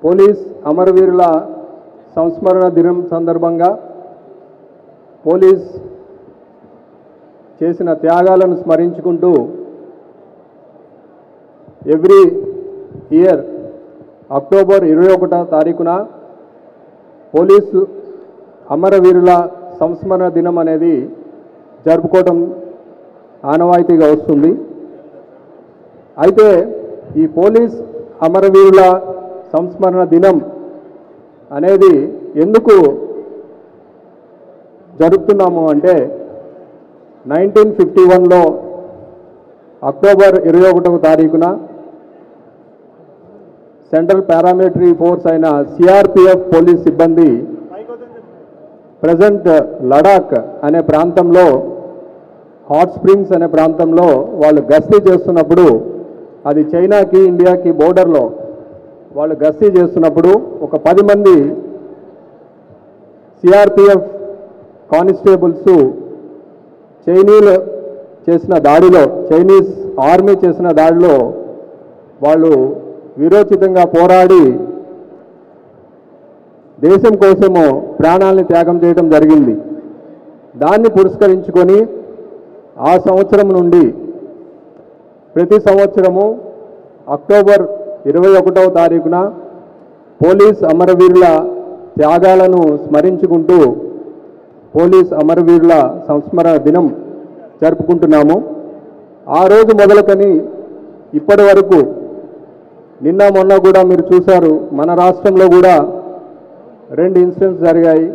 Police అమరవీరుల సంస్మరణ దినం సందర్భంగా పోలీస్ చేసిన త్యాగాలను స్మరించుకుంటూ ఎవ్రీ ఇయర్ అక్టోబర్ 21వ తారీఖున పోలీసు అమరవీరుల సంస్మరణ దినం అనేది జరుపుకోవడం ఆనవాయితీగా వస్తుంది. అయితే ఈ పోలీస్ అమరవీరుల సంస్మరణ దినం అనేది ఎందుకు జరుపుతున్నాము అంటే 1951లో అక్టోబర్ 21వ తారీఖున సెంట్రల్ పారామిలిటరీ ఫోర్స్ అయిన సిఆర్పిఎఫ్ పోలీస్ సిబ్బంది ప్రజెంట్ లడాక్ అనే ప్రాంతంలో హాట్ స్ప్రింగ్స్ అనే ప్రాంతంలో వాళ్ళు గస్తీ చేస్తున్నప్పుడు, అది చైనాకి ఇండియాకి బోర్డర్లో వాళ్ళు గస్తీ చేస్తున్నప్పుడు ఒక 10 మంది సిఆర్పిఎఫ్ కానిస్టేబుల్స్ చైనీస్ ఆర్మీ చేసిన దాడిలో వాళ్ళు వీరోచితంగా పోరాడి దేశం కోసము ప్రాణాలను త్యాగం చేయడం జరిగింది. దాన్ని పురస్కరించుకొని ఆ సంవత్సరం నుండి ప్రతి సంవత్సరము అక్టోబర్ 21వ తారీఖున పోలీస్ అమరవీరుల త్యాగాలను స్మరించుకుంటూ పోలీస్ అమరవీరుల సంస్మరణ దినం జరుపుకుంటున్నాము. ఆ రోజు మొదలుకొని ఇప్పటి వరకు నిన్న మొన్న కూడా మీరు చూశారు, మన రాష్ట్రంలో కూడా 2 ఇన్సిడెంట్స్ జరిగాయి.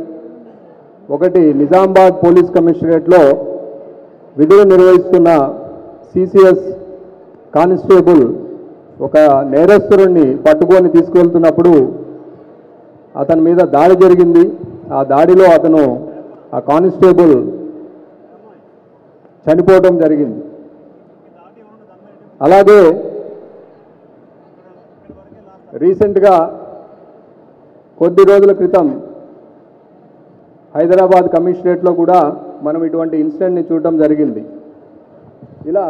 ఒకటి నిజామాబాద్ పోలీస్ కమిషనరేట్లో విధులు నిర్వహిస్తున్న సిసిఎస్ కానిస్టేబుల్ ఒక నేరస్తుడిని పట్టుకొని తీసుకువెళ్తున్నప్పుడు అతని మీద దాడి జరిగింది. ఆ దాడిలో ఆ కానిస్టేబుల్ చనిపోవడం జరిగింది. అలాగే రీసెంట్గా కొద్ది రోజుల క్రితం హైదరాబాద్ కమిషనరేట్లో కూడా మనం ఇటువంటి ఇన్సిడెంట్ని చూడడం జరిగింది. ఇలా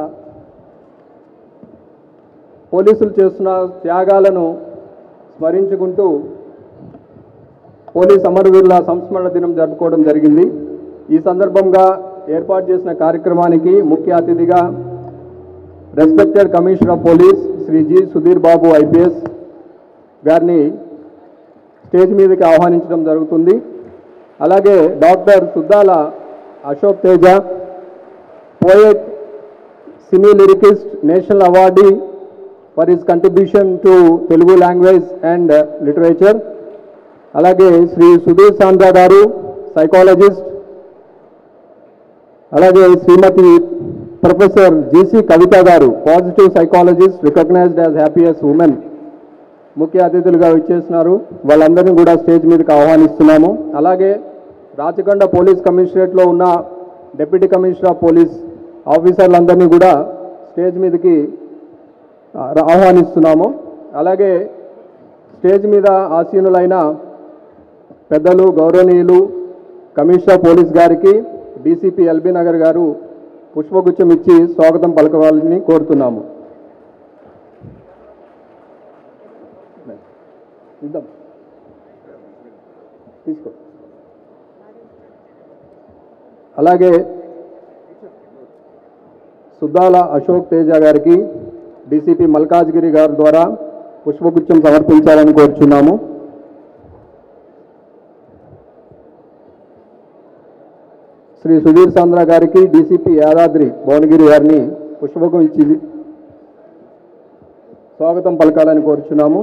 పోలీసులు చేస్తున్న త్యాగాలను స్మరించుకుంటూ పోలీస్ అమరవీరుల సంస్మరణ దినం జరుపుకోవడం జరిగింది. ఈ సందర్భంగా ఏర్పాటు చేసిన కార్యక్రమానికి ముఖ్య అతిథిగా respected commissioner of police Shri G Sudheer Babu IPS గారిని స్టేజ్ మీదకి ఆహ్వానించడం జరుగుతుంది. అలాగే doctor Suddala Ashok Teja, poet, cine lyricist, national awardee for his contribution to Telugu language and literature. అలాగే శ్రీ సుధీర్ సాంద్రా గారు, సైకాలజిస్ట్. అలాగే శ్రీమతి ప్రొఫెసర్ జిసి కవిత గారు, positive psychologist, recognised as happiest women, ముఖ్య అతిథులుగా ఇచ్చేస్తున్నారు. వాళ్ళందరినీ కూడా స్టేజ్ మీదకి ఆహ్వానిస్తున్నాము. అలాగే రాచకొండ పోలీస్ కమిషనరేట్లో ఉన్న డిప్యూటీ కమిషనర్ ఆఫ్ పోలీస్ ఆఫీసర్లందరినీ కూడా స్టేజ్ మీదకి ఆహ్వానిస్తున్నాము. అలాగే స్టేజ్ మీద ఆసీనులైన పెద్దలు, గౌరవనీయులు కమిషనర్ ఆఫ్ పోలీస్ గారికి డీసీపీ ఎల్బీ నగర్ గారు పుష్పగుచ్చం ఇచ్చి స్వాగతం పలకవాలని కోరుతున్నాము. తీసుకో. అలాగే సుద్దాల అశోక్ తేజ గారికి డీసీపీ మల్కాజ్గిరి గారి ద్వారా పుష్పగుచ్చం సమర్పించాలని కోరుచున్నాము. శ్రీ సుధీర్ సాంద్రా గారికి డీసీపీ యాదాద్రి భువనగిరి గారిని పుష్పగుచ్చం ఇచ్చి స్వాగతం పలకాలని కోరుచున్నాము.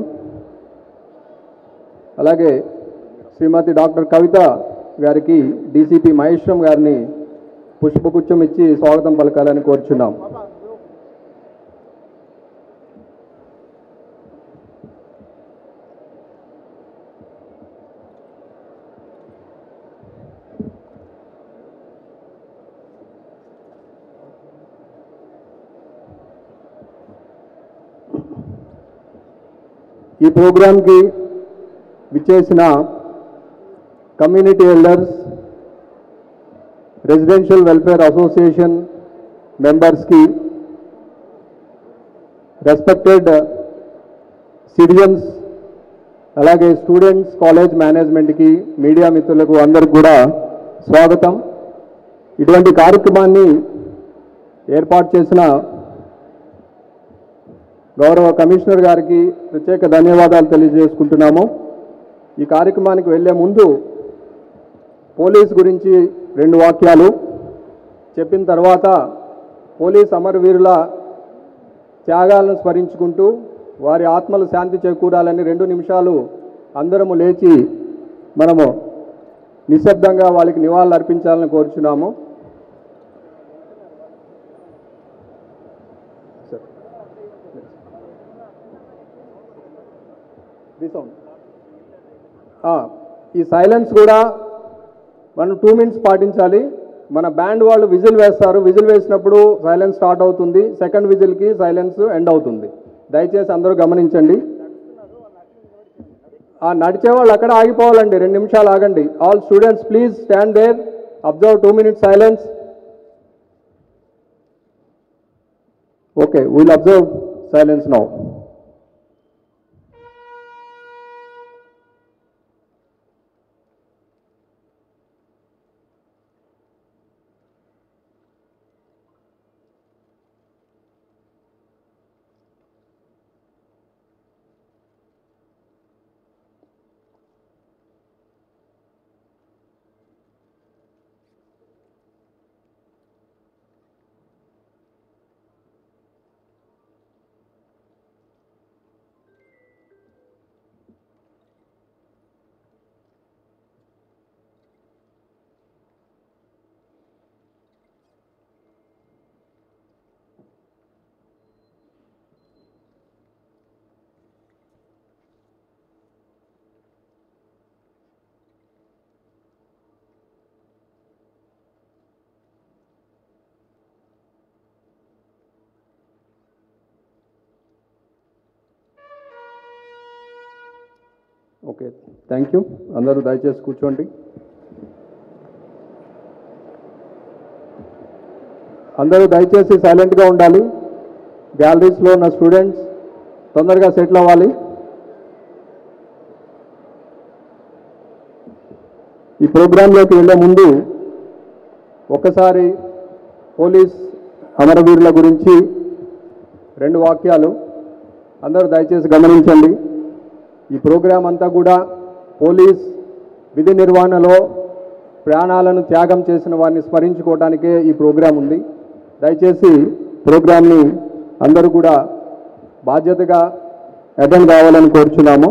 అలాగే శ్రీమతి డాక్టర్ కవిత గారికి డీసీపీ మహేశ్వరం గారిని పుష్పగుచ్చం ఇచ్చి స్వాగతం పలకాలని కోరుచున్నాం. ఈ ప్రోగ్రాంకి విచ్చేసిన community elders, residential welfare association మెంబర్స్కి రెస్పెక్టెడ్ సిటిజన్స్, అలాగే స్టూడెంట్స్, కాలేజ్ మేనేజ్మెంట్కి, మీడియా మిత్రులకు అందరికి కూడా స్వాగతం. ఇటువంటి కార్యక్రమాన్ని ఏర్పాటు చేసిన గౌరవ కమిషనర్ గారికి ప్రత్యేక ధన్యవాదాలు తెలియజేసుకుంటున్నాము. ఈ కార్యక్రమానికి వెళ్ళే ముందు పోలీస్ గురించి 2 వాక్యాలు చెప్పిన తర్వాత పోలీస్ అమరవీరుల త్యాగాలను స్మరించుకుంటూ వారి ఆత్మలు శాంతి చేకూరాలని 2 నిమిషాలు అందరము లేచి మనము నిశ్శబ్దంగా వాళ్ళకి నివాళులు అర్పించాలని కోరుచున్నాము. ఈ సైలెన్స్ కూడా మనం 2 మినిట్స్ పాటించాలి. మన బ్యాండ్ వాళ్ళు విజిల్ వేస్తారు, విజిల్ వేసినప్పుడు సైలెన్స్ స్టార్ట్ అవుతుంది, సెకండ్ విజిల్కి సైలెన్స్ ఎండ్ అవుతుంది. దయచేసి అందరూ గమనించండి. నడిచే వాళ్ళు అక్కడ ఆగిపోవాలండి, 2 నిమిషాలు ఆగండి. All students please stand there, observe 2 minutes silence. Okay, will observe silence now. Okay, thank you. అందరూ దయచేసి కూర్చోండి. అందరూ దయచేసి సైలెంట్గా ఉండాలి. గ్యాలరీస్లో ఉన్న స్టూడెంట్స్ తొందరగా సెటిల్ అవ్వాలి. ఈ ప్రోగ్రాంలోకి వెళ్ళే ముందు ఒకసారి పోలీస్ అమరవీరుల గురించి 2 వాక్యాలు అందరూ దయచేసి గమనించండి. ఈ ప్రోగ్రాం అంతా కూడా పోలీస్ విధి నిర్వహణలో ప్రాణాలను త్యాగం చేసిన వారిని స్మరించుకోవడానికే ఈ ప్రోగ్రాం ఉంది. దయచేసి ప్రోగ్రాంని అందరూ కూడా బాధ్యతగా అటెండ్ కావాలని కోరుచున్నాము.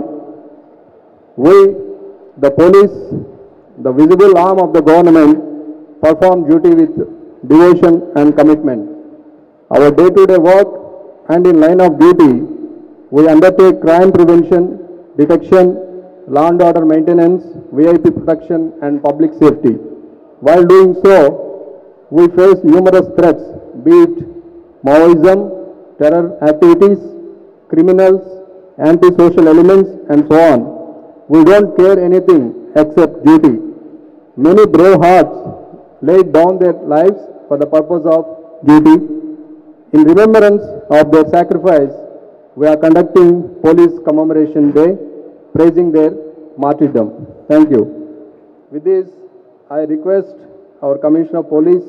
We, the police, the visible arm of the government, perform duty with devotion and commitment. Our day-to-day work and in line of duty, we undertake crime prevention, detection, law and order maintenance, VIP protection and public safety. While doing so, we face numerous threats, be it Maoism, terror activities, criminals, anti-social elements and so on. We don't care anything except duty. Many brave hearts laid down their lives for the purpose of duty. In remembrance of their sacrifice, we are conducting Police Commemoration Day, praising their martyrdom. Thank you. With this, I request our Commissioner of Police,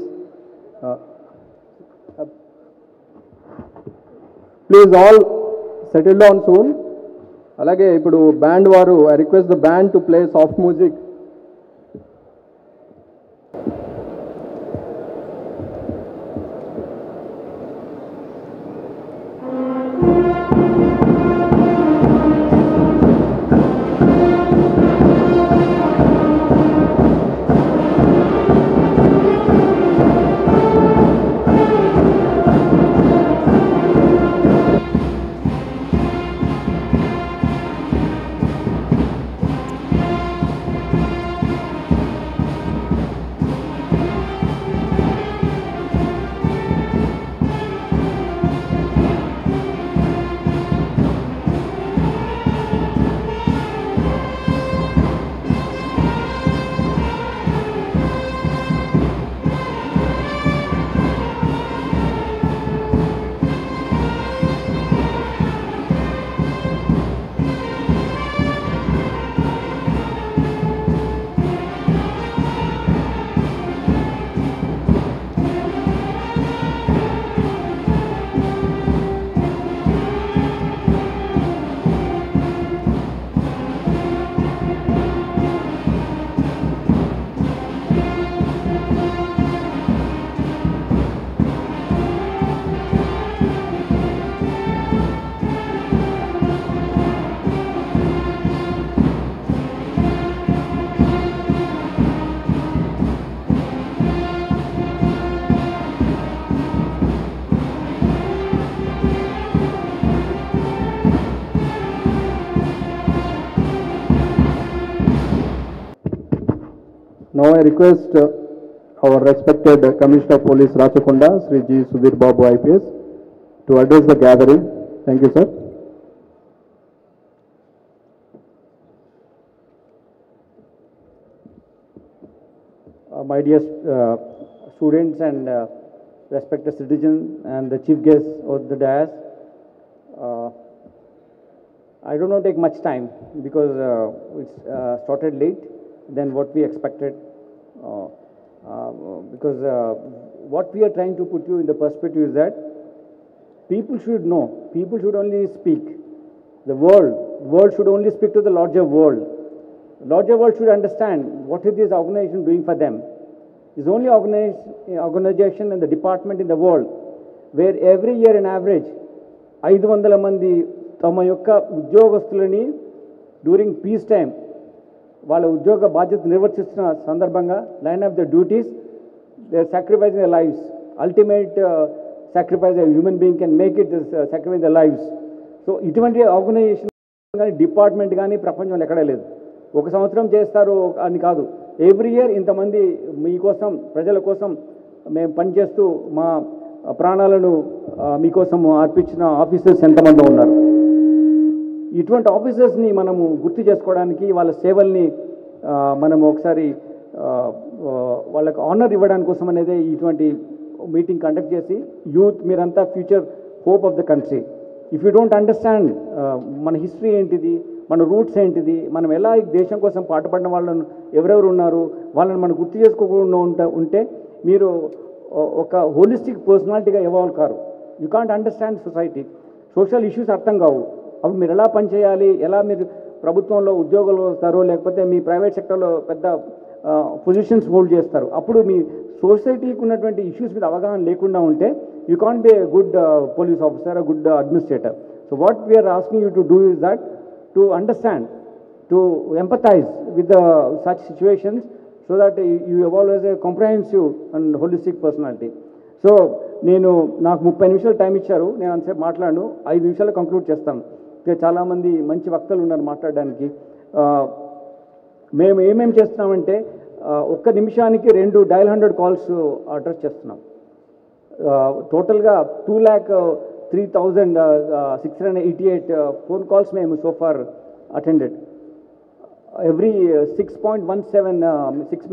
please all settle down soon. అలాగే ఇప్పుడు band వారు, I request the band to play soft music. Now I request our respected Commissioner of Police Rachakonda, Sri G. Sudhir Babu IPS, to address the gathering. Thank you, sir. My dear students and respected citizens and the chief guests of the dais, I do not take much time because it's started late than what we expected. Because what we are trying to put you in the perspective is that people should know, people should only speak. The world should only speak to the larger world. The larger world should understand what is this organization doing for them. It's the only organization and the department in the world where every year in average 500 మంది తమ యొక్క ఉద్యోగస్తులని during peace time వాళ్ళ ఉద్యోగ బాధ్యత నిర్వర్తిస్తున్న సందర్భంగా line of the duties they are sacrificing the lives ultimate sacrifice human being can make it sacrifice the lives. So ఇటువంటి organisation కానీ డిపార్ట్మెంట్ కానీ ప్రపంచంలో ఎక్కడా లేదు. ఒక సంవత్సరం చేస్తారు అని కాదు, ఎవ్రీ ఇయర్ ఇంతమంది మీకోసం ప్రజల కోసం మేము పనిచేస్తూ మా ప్రాణాలను మీకోసం అర్పించిన ఆఫీసర్స్ ఎంతమంది ఉన్నారు. ఇటువంటి ఆఫీసర్స్ని మనము గుర్తు చేసుకోవడానికి వాళ్ళ సేవల్ని మనము ఒకసారి వాళ్ళకు ఆనర్ ఇవ్వడానికి కోసం అనేది ఇటువంటి మీటింగ్ కండక్ట్ చేసి యూత్ మీరంతా future hope of the country. If you don't understand మన హిస్టరీ ఏంటిది, మన రూట్స్ ఏంటిది, మనం ఎలా ఈ దేశం కోసం పాటుపడిన వాళ్ళను ఎవరెవరు ఉన్నారు వాళ్ళని మనం గుర్తు చేసుకోకుండా ఉంటే మీరు ఒక హోలిస్టిక్ పర్సనాలిటీగా ఎవాల్వ్ కారు. You can't understand society, social issues అర్థం కావు. అప్పుడు మీరు ఎలా పనిచేయాలి, ఎలా మీరు ప్రభుత్వంలో ఉద్యోగాలు వస్తారో లేకపోతే మీ ప్రైవేట్ సెక్టర్లో పెద్ద పొజిషన్స్ హోల్డ్ చేస్తారు. అప్పుడు మీ సొసైటీకి ఉన్నటువంటి ఇష్యూస్ మీద అవగాహన లేకుండా ఉంటే you can't be a good police officer, a good administrator. So what we are asking you to do is that to understand, to empathize with the such situations so that you evolve as a comprehensive and holistic personality. So నాకు 30 నిమిషాలు time ఇచ్చారు, నేను అంతసేపు మాట్లాడను, 5 నిమిషాలు conclude చేస్తాను. చాలామంది మంచి వక్తలు ఉన్నారు మాట్లాడడానికి. మేము ఏమేమి చేస్తున్నామంటే ఒక్క నిమిషానికి 2 డయల్ 100 కాల్స్ అడ్రస్ చేస్తున్నాం. టోటల్గా 2,03,688 ఫోన్ కాల్స్ మేము సోఫార్ అటెండెడ్. ఎవ్రీ 6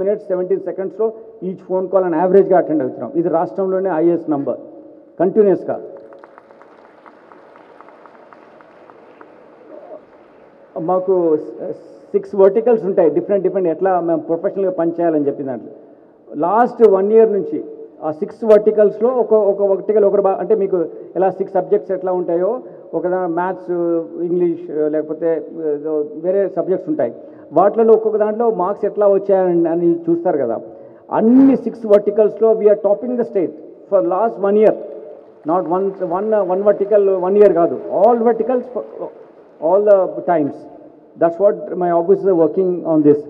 minutes 17 secondsలో ఈచ్ ఫోన్ కాల్ అని యావరేజ్గా అటెండ్ అవుతున్నాం. ఇది రాష్ట్రంలోనే హైయెస్ట్ నంబర్ కంటిన్యూస్గా. మాకు 6 verticals ఉంటాయి, డిఫరెంట్ ఎట్లా మేము ప్రొఫెషనల్గా పనిచేయాలని చెప్పిన దాంట్లో లాస్ట్ 1 year నుంచి ఆ 6 verticalsలో ఒక వర్టికల్ అంటే మీకు ఎలా 6 subjects ఎట్లా ఉంటాయో ఒకదాని మ్యాథ్స్, ఇంగ్లీష్ లేకపోతే వేరే సబ్జెక్ట్స్ ఉంటాయి. వాటిలో ఒక్కొక్క దాంట్లో మార్క్స్ ఎట్లా వచ్చాయని చూస్తారు కదా. అన్ని 6 verticalsలో we're topping the state for last 1 year. Not one vertical 1 year కాదు, all verticals all the times. That's what my officers are working on this.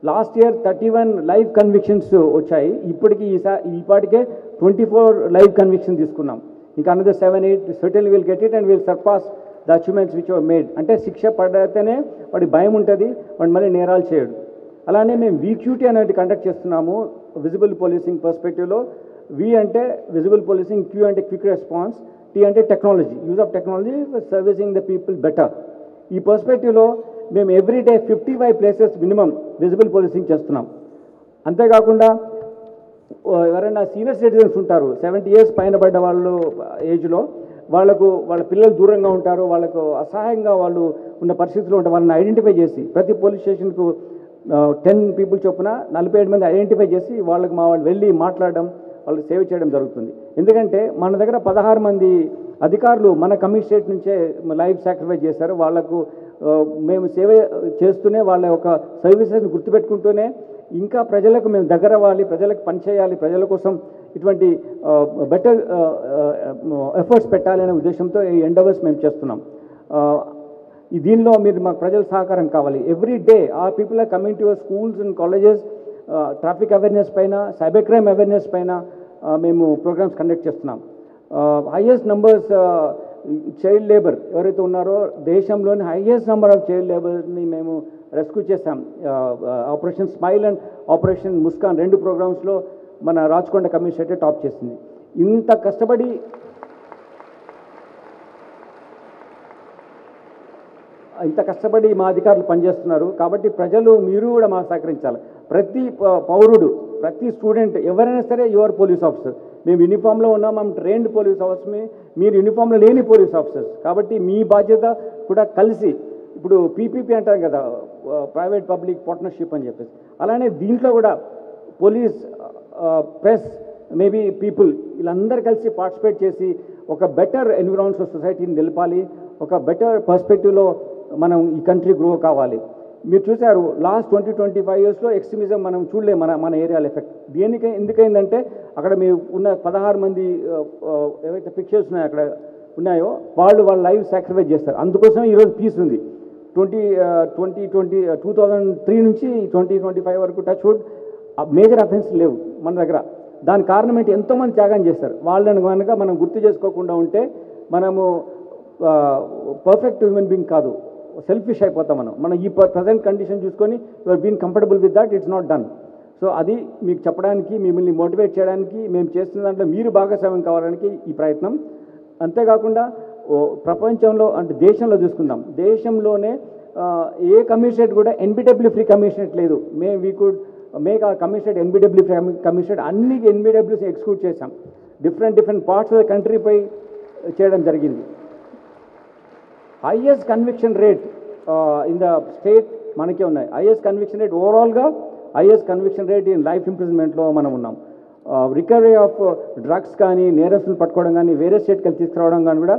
Last year 31 live convictions వచ్చాయి. ఇప్పటికే 24 live convictions తీసుకున్నాం. ఇంకా another 7-8 certainly will get it and will surpass the achievements which were made. అంటే శిక్ష పడితేనే వాడి భయం ఉంటుంది, వాడు మళ్ళీ నేరాలు చేయడు. అలానే మేము VQT అనేది కండక్ట్ చేస్తున్నాము విజిబుల్ పోలీసింగ్ పర్స్పెక్టివ్లో. వి అంటే విజిబుల్ పోలీసింగ్, క్యూ అంటే క్విక్ రెస్పాన్స్, టీ అంటే technology, use of technology servicing the people better. ఈ పర్స్పెక్టివ్లో మేము everyday 55 places minimum visible policing చేస్తున్నాం. అంతేకాకుండా ఎవరైనా సీనియర్ సిటిజన్స్ ఉంటారు 70 years పైన పడ్డ వాళ్ళు ఏజ్లో, వాళ్ళ పిల్లలు దూరంగా ఉంటారు, వాళ్ళకు అసహాయంగా వాళ్ళు ఉన్న పరిస్థితుల్లో ఉంటారు. వాళ్ళని ఐడెంటిఫై చేసి ప్రతి పోలీస్ స్టేషన్కు 10 people చొప్పున 47 మంది ఐడెంటిఫై చేసి వాళ్ళకి వాళ్ళు వెళ్ళి మాట్లాడడం, వాళ్ళకి సేవ చేయడం జరుగుతుంది. ఎందుకంటే మన దగ్గర 16 మంది అధికారులు మన కమిషనరేట్ నుంచే లైఫ్ సాక్రిఫైస్ చేశారు. వాళ్లకు మేము సేవ చేస్తూనే వాళ్ళ యొక్క సర్వీసెస్ని గుర్తుపెట్టుకుంటూనే ఇంకా ప్రజలకు మేము దగ్గర అవ్వాలి, ప్రజలకు పనిచేయాలి, ప్రజల కోసం ఇటువంటి బెటర్ ఎఫర్ట్స్ పెట్టాలి అనే ఉద్దేశంతో ఈ ఎండవర్స్ మేము చేస్తున్నాం. దీనిలో మీరు మాకు ప్రజల సహకారం కావాలి. Every day are people are coming to your schools and colleges. Traffic awareness పైన, సైబర్ క్రైమ్ అవేర్నెస్ పైన మేము ప్రోగ్రామ్స్ కండక్ట్ చేస్తున్నాం. హైయెస్ట్ నంబర్స్ చైల్డ్ లేబర్ ఎవరైతే ఉన్నారో దేశంలోని హైయెస్ట్ నెంబర్ ఆఫ్ చైల్డ్ లేబర్ని మేము రెస్క్యూ చేశాం. Operation smile and operation Muskaan 2 ప్రోగ్రామ్స్లో మన రాచకొండ కమిషనరేట్ టాప్ చేసింది. ఇంత కష్టపడి మా అధికారులు పనిచేస్తున్నారు. కాబట్టి ప్రజలు మీరు కూడా మాకు సహకరించాలి. ప్రతి పౌరుడు, ప్రతి స్టూడెంట్ ఎవరైనా సరే యువర్ పోలీస్ ఆఫీసర్. మేము యూనిఫామ్లో ఉన్నాం, మేము ట్రైన్డ్ పోలీస్ ఆఫీసర్ని, మీరు యూనిఫామ్లో లేని పోలీస్ ఆఫీసర్స్. కాబట్టి మీ బాధ్యత కూడా కలిసి, ఇప్పుడు పీపీపీ అంటారు కదా, ప్రైవేట్ పబ్లిక్ పార్ట్నర్షిప్ అని చెప్పేసి, అలానే దీంట్లో కూడా పోలీస్, ప్రెస్, మేబీ పీపుల్ వీళ్ళందరూ కలిసి పార్టిసిపేట్ చేసి ఒక బెటర్ ఎన్విరాన్మెంట్ సొసైటీని నిలపాలి. ఒక బెటర్ పర్స్పెక్టివ్లో మనం ఈ కంట్రీ గ్రో కావాలి. మీరు చూశారు లాస్ట్ 20-25 ఇయర్స్లో ఎక్స్ట్రీమిజం మనం చూడలేము మన ఏరియాలో ఎఫెక్ట్. ఎందుకైందంటే అక్కడ మీరు ఉన్న 16 మంది ఏవైతే పిక్చర్స్ ఉన్నాయో అక్కడ ఉన్నాయో వాళ్ళ లైఫ్ సాక్రిఫైస్ చేస్తారు. అందుకోసం ఈరోజు పీస్ ఉంది. 2003 నుంచి 2025 వరకు టచ్ వుడ్ మేజర్ అఫెన్స్ లేవు మన దగ్గర. దాని కారణం ఏంటి? ఎంతోమంది త్యాగం చేస్తారు. వాళ్ళని కనుక మనం గుర్తు చేసుకోకుండా ఉంటే మనము పర్ఫెక్ట్ హ్యూమన్ బీయింగ్ కాదు, సెల్ఫిష్ అయిపోతాం మనం ఈ ప్రజెంట్ కండిషన్ చూసుకొని you are been comfortable with that, it's not done. So అది మీకు చెప్పడానికి, మిమ్మల్ని మోటివేట్ చేయడానికి, మేము చేస్తున్న దాంట్లో మీరు భాగస్వామ్యం కావడానికి ఈ ప్రయత్నం. అంతేకాకుండా ప్రపంచంలో అంటే దేశంలో చూసుకుందాం, దేశంలోనే ఏ కమిషనరేట్ కూడా ఎన్బిడబ్ల్యూ ఫ్రీ కమిషనరేట్ లేదు. We could make a commissionerate NBW free commissionerate. అన్ని ఎన్బిడబ్ల్యూస్ ఎక్స్క్యూట్ చేశాం. డిఫరెంట్ పార్ట్స్ ఆఫ్ ద కంట్రీపై చేయడం జరిగింది. Highest conviction rate in the state మనకే ఉన్నాయి. హైయెస్ట్ కన్విక్షన్ రేట్ ఓవరాల్గా, highest conviction rate in life ఇంప్రిజన్మెంట్లో మనం ఉన్నాం. రికవరీ ఆఫ్ డ్రగ్స్ కానీ, నేరస్తులు పట్టుకోవడం కానీ, వేరే స్టేట్కి తీసుకురావడం కానీ కూడా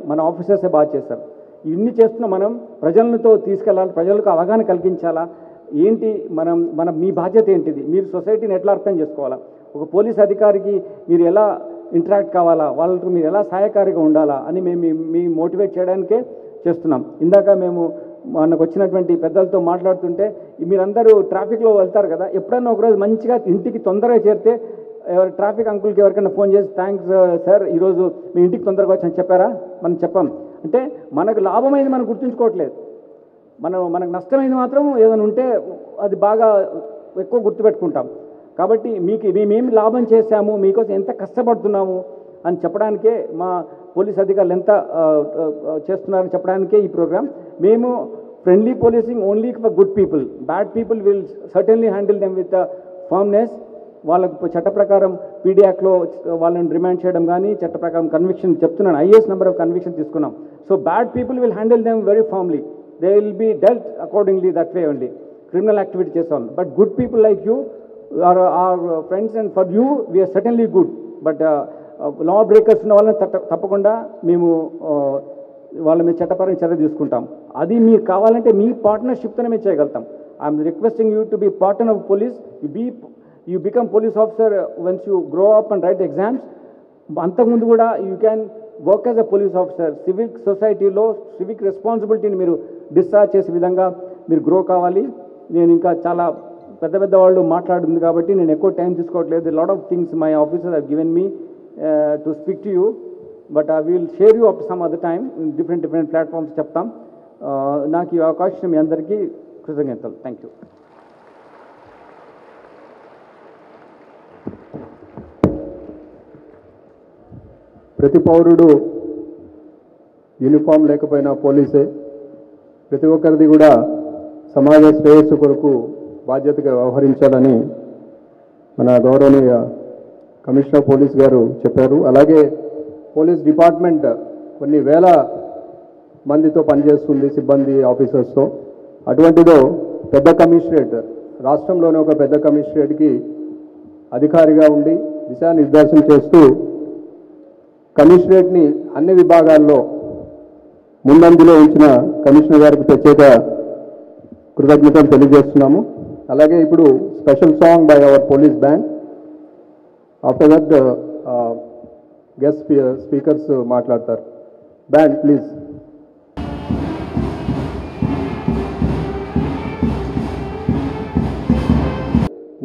మన ఆఫీసర్సే బాగా చేస్తారు. ఇవన్నీ చేస్తున్న మనం ప్రజలతో తీసుకెళ్ళాలి, ప్రజలకు అవగాహన కలిగించాలా, ఏంటి మీ బాధ్యత ఏంటిది, మీరు సొసైటీని ఎట్లా అర్థం చేసుకోవాలా, ఒక పోలీస్ అధికారికి మీరు ఎలా ఇంటరాక్ట్ కావాలా, వాళ్ళకు మీరు ఎలా సహాయకారిగా ఉండాలా అని మేము మోటివేట్ చేయడానికే చేస్తున్నాం. ఇందాక మేము మనకు వచ్చినటువంటి పెద్దలతో మాట్లాడుతుంటే, మీరందరూ ట్రాఫిక్లో వెళ్తారు కదా, ఎప్పుడన్నా ఒకరోజు మంచిగా ఇంటికి తొందరగా చేరితే ట్రాఫిక్ అంకుల్కి ఎవరికైనా ఫోన్ చేసి థ్యాంక్స్ సార్ ఈరోజు మీ ఇంటికి తొందరగా వచ్చని చెప్పారా? మనం చెప్పాం. అంటే మనకు లాభమైంది మనం గుర్తుంచుకోవట్లేదు, మనకు నష్టమైంది మాత్రం ఏదైనా ఉంటే అది బాగా ఎక్కువ గుర్తుపెట్టుకుంటాం. కాబట్టి మేమేమి లాభం చేశాము, మీకోసం ఎంత కష్టపడుతున్నాము అని చెప్పడానికే, మా పోలీస్ అధికారులు ఎంత చేస్తున్నారని చెప్పడానికే ఈ ప్రోగ్రామ్. మేము friendly policing only for good people, bad people will certainly handle them with firmness. వాళ్ళకు చట్ట ప్రకారం పీడీ యాక్ట్లో వాళ్ళని రిమాండ్ చేయడం కానీ, చట్ట ప్రకారం కన్విక్షన్ చెప్తున్నాను, హైయెస్ట్ నెంబర్ ఆఫ్ కన్విక్షన్ తీసుకున్నాం. So bad people will handle them very formally, they will be dealt accordingly that way only. Criminal activity చేస్తాం. But good people like you are friends and for you we're certainly good. But law breakers ఉన్న వాళ్ళని తప్పకుండా మేము వాళ్ళ మీద చట్టపరమైన చర్య తీసుకుంటాం. అది మీకు కావాలంటే మీ పార్ట్నర్షిప్తోనే మేము చేయగలుగుతాం. I'm requesting you to be partner of police. You become police officer once you grow up and write exams. అంతకుముందు కూడా you can work as a police officer. Civic సొసైటీలో సివిక్ రెస్పాన్సిబిలిటీని మీరు డిశ్చార్జ్ చేసే విధంగా మీరు గ్రో కావాలి. నేను ఇంకా చాలా పెద్ద వాళ్ళు మాట్లాడుతుంది కాబట్టి నేను ఎక్కువ టైం తీసుకోవట్లేదు. Lot of things my officer have given me to speak to you, but I will share you up some other time different platforms చెప్తాం. నాకు ఈ అవకాశం మీ అందరికీ కృతజ్ఞతలు. Thank you. ప్రతి పౌరుడు యూనిఫామ్ లేకపోయినా పోలీసే. ప్రతి ఒక్కరిది కూడా సమాజ శ్రేయస్సు కొరకు బాధ్యతగా వ్యవహరించాలని మన గౌరవనీయ కమిషనర్ పోలీస్ గారు చెప్పారు. అలాగే పోలీస్ డిపార్ట్మెంట్ కొన్ని వేల మందితో పనిచేస్తుంది, సిబ్బంది, ఆఫీసర్స్తో. అటువంటిదో పెద్ద కమిషనరేట్, రాష్ట్రంలోనే ఒక పెద్ద కమిషనరేట్కి అధికారిగా ఉండి దిశానిర్దేశం చేస్తూ కమిషనరేట్ని అన్ని విభాగాల్లో ముందంజలో ఉంచిన కమిషనర్ గారికి ప్రత్యేక కృతజ్ఞతలు తెలియజేస్తున్నాము. అలాగే ఇప్పుడు special song by our police band. After that guest speakers మాట్లాడతారు. Band please.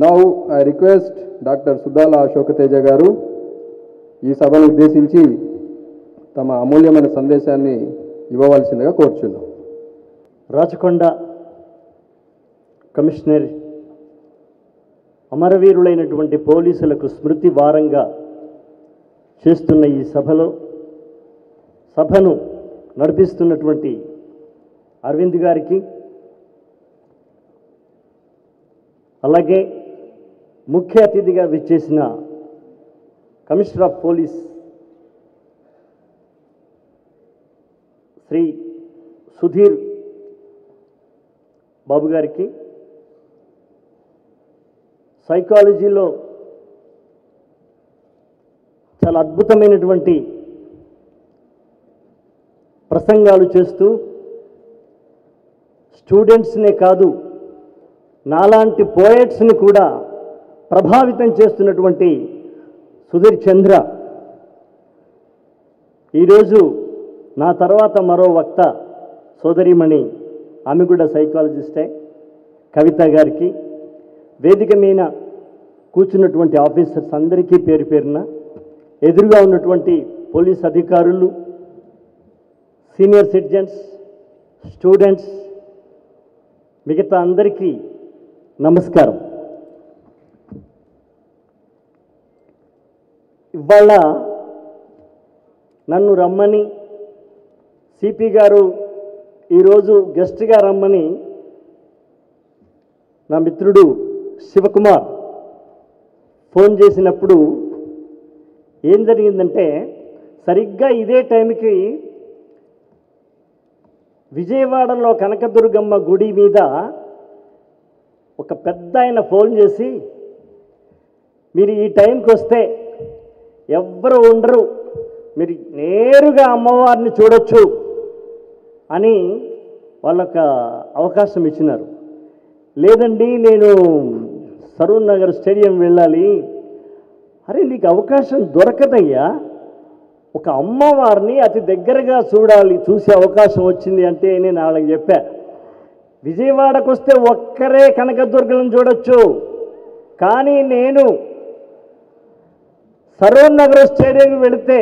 Now I request doctor Suddala Ashoka Teja garu ఈ సభను ఉద్దేశించి తమ అమూల్యమైన సందేశాన్ని ఇవ్వవలసిందిగా కోరుచున్నాం. రాచకొండ కమిషనర్ అమరవీరులైనటువంటి పోలీసులకు స్మృతి వారంగా చేస్తున్న ఈ సభను నడిపిస్తున్నటువంటి అరవింద్ గారికి, అలాగే ముఖ్య అతిథిగా విచ్చేసిన commissioner of police Shri Sudheer Babu గారికి, సైకాలజీలో చాలా అద్భుతమైనటువంటి ప్రసంగాలు చేస్తూ స్టూడెంట్స్నే కాదు నాలాంటి పోయట్స్ని కూడా ప్రభావితం చేస్తున్నటువంటి సుధీర్ చంద్ర, ఈరోజు నా తర్వాత మరో వక్త సోదరిమణి, ఆమె కూడా సైకాలజిస్టే, కవిత గారికి, వేదిక మీద కూర్చున్నటువంటి ఆఫీసర్స్ అందరికీ పేరు పేరున, ఎదురుగా ఉన్నటువంటి పోలీస్ అధికారులు, సీనియర్ సిటిజన్స్, స్టూడెంట్స్, మిగతా అందరికీ నమస్కారం. ఇవాళ నన్ను రమ్మని సిపి గారు ఈరోజు గెస్ట్గా రమ్మని నా మిత్రుడు శివకుమార్ ఫోన్ చేసినప్పుడు ఏం జరిగిందంటే, సరిగ్గా ఇదే టైంకి విజయవాడలో కనకదుర్గమ్మ గుడి మీద ఒక పెద్ద ఆయన ఫోన్ చేసి, మీరు ఈ టైంకి వస్తే ఎవ్వరు ఉండరు, మీరు నేరుగా అమ్మవారిని చూడొచ్చు అని వాళ్ళొక అవకాశం ఇచ్చినారు. లేదండి, నేను సరూర్ నగర్ స్టేడియం వెళ్ళాలి. అరే, నీకు అవకాశం దొరకదయ్యా, ఒక అమ్మవారిని అతి దగ్గరగా చూసే అవకాశం వచ్చింది అంటే నేను వాళ్ళకి చెప్పా, విజయవాడకు వస్తే ఒక్కరే కనకదుర్గలను చూడొచ్చు, కానీ నేను సరూర్ నగర్ స్టేడియంకి వెళితే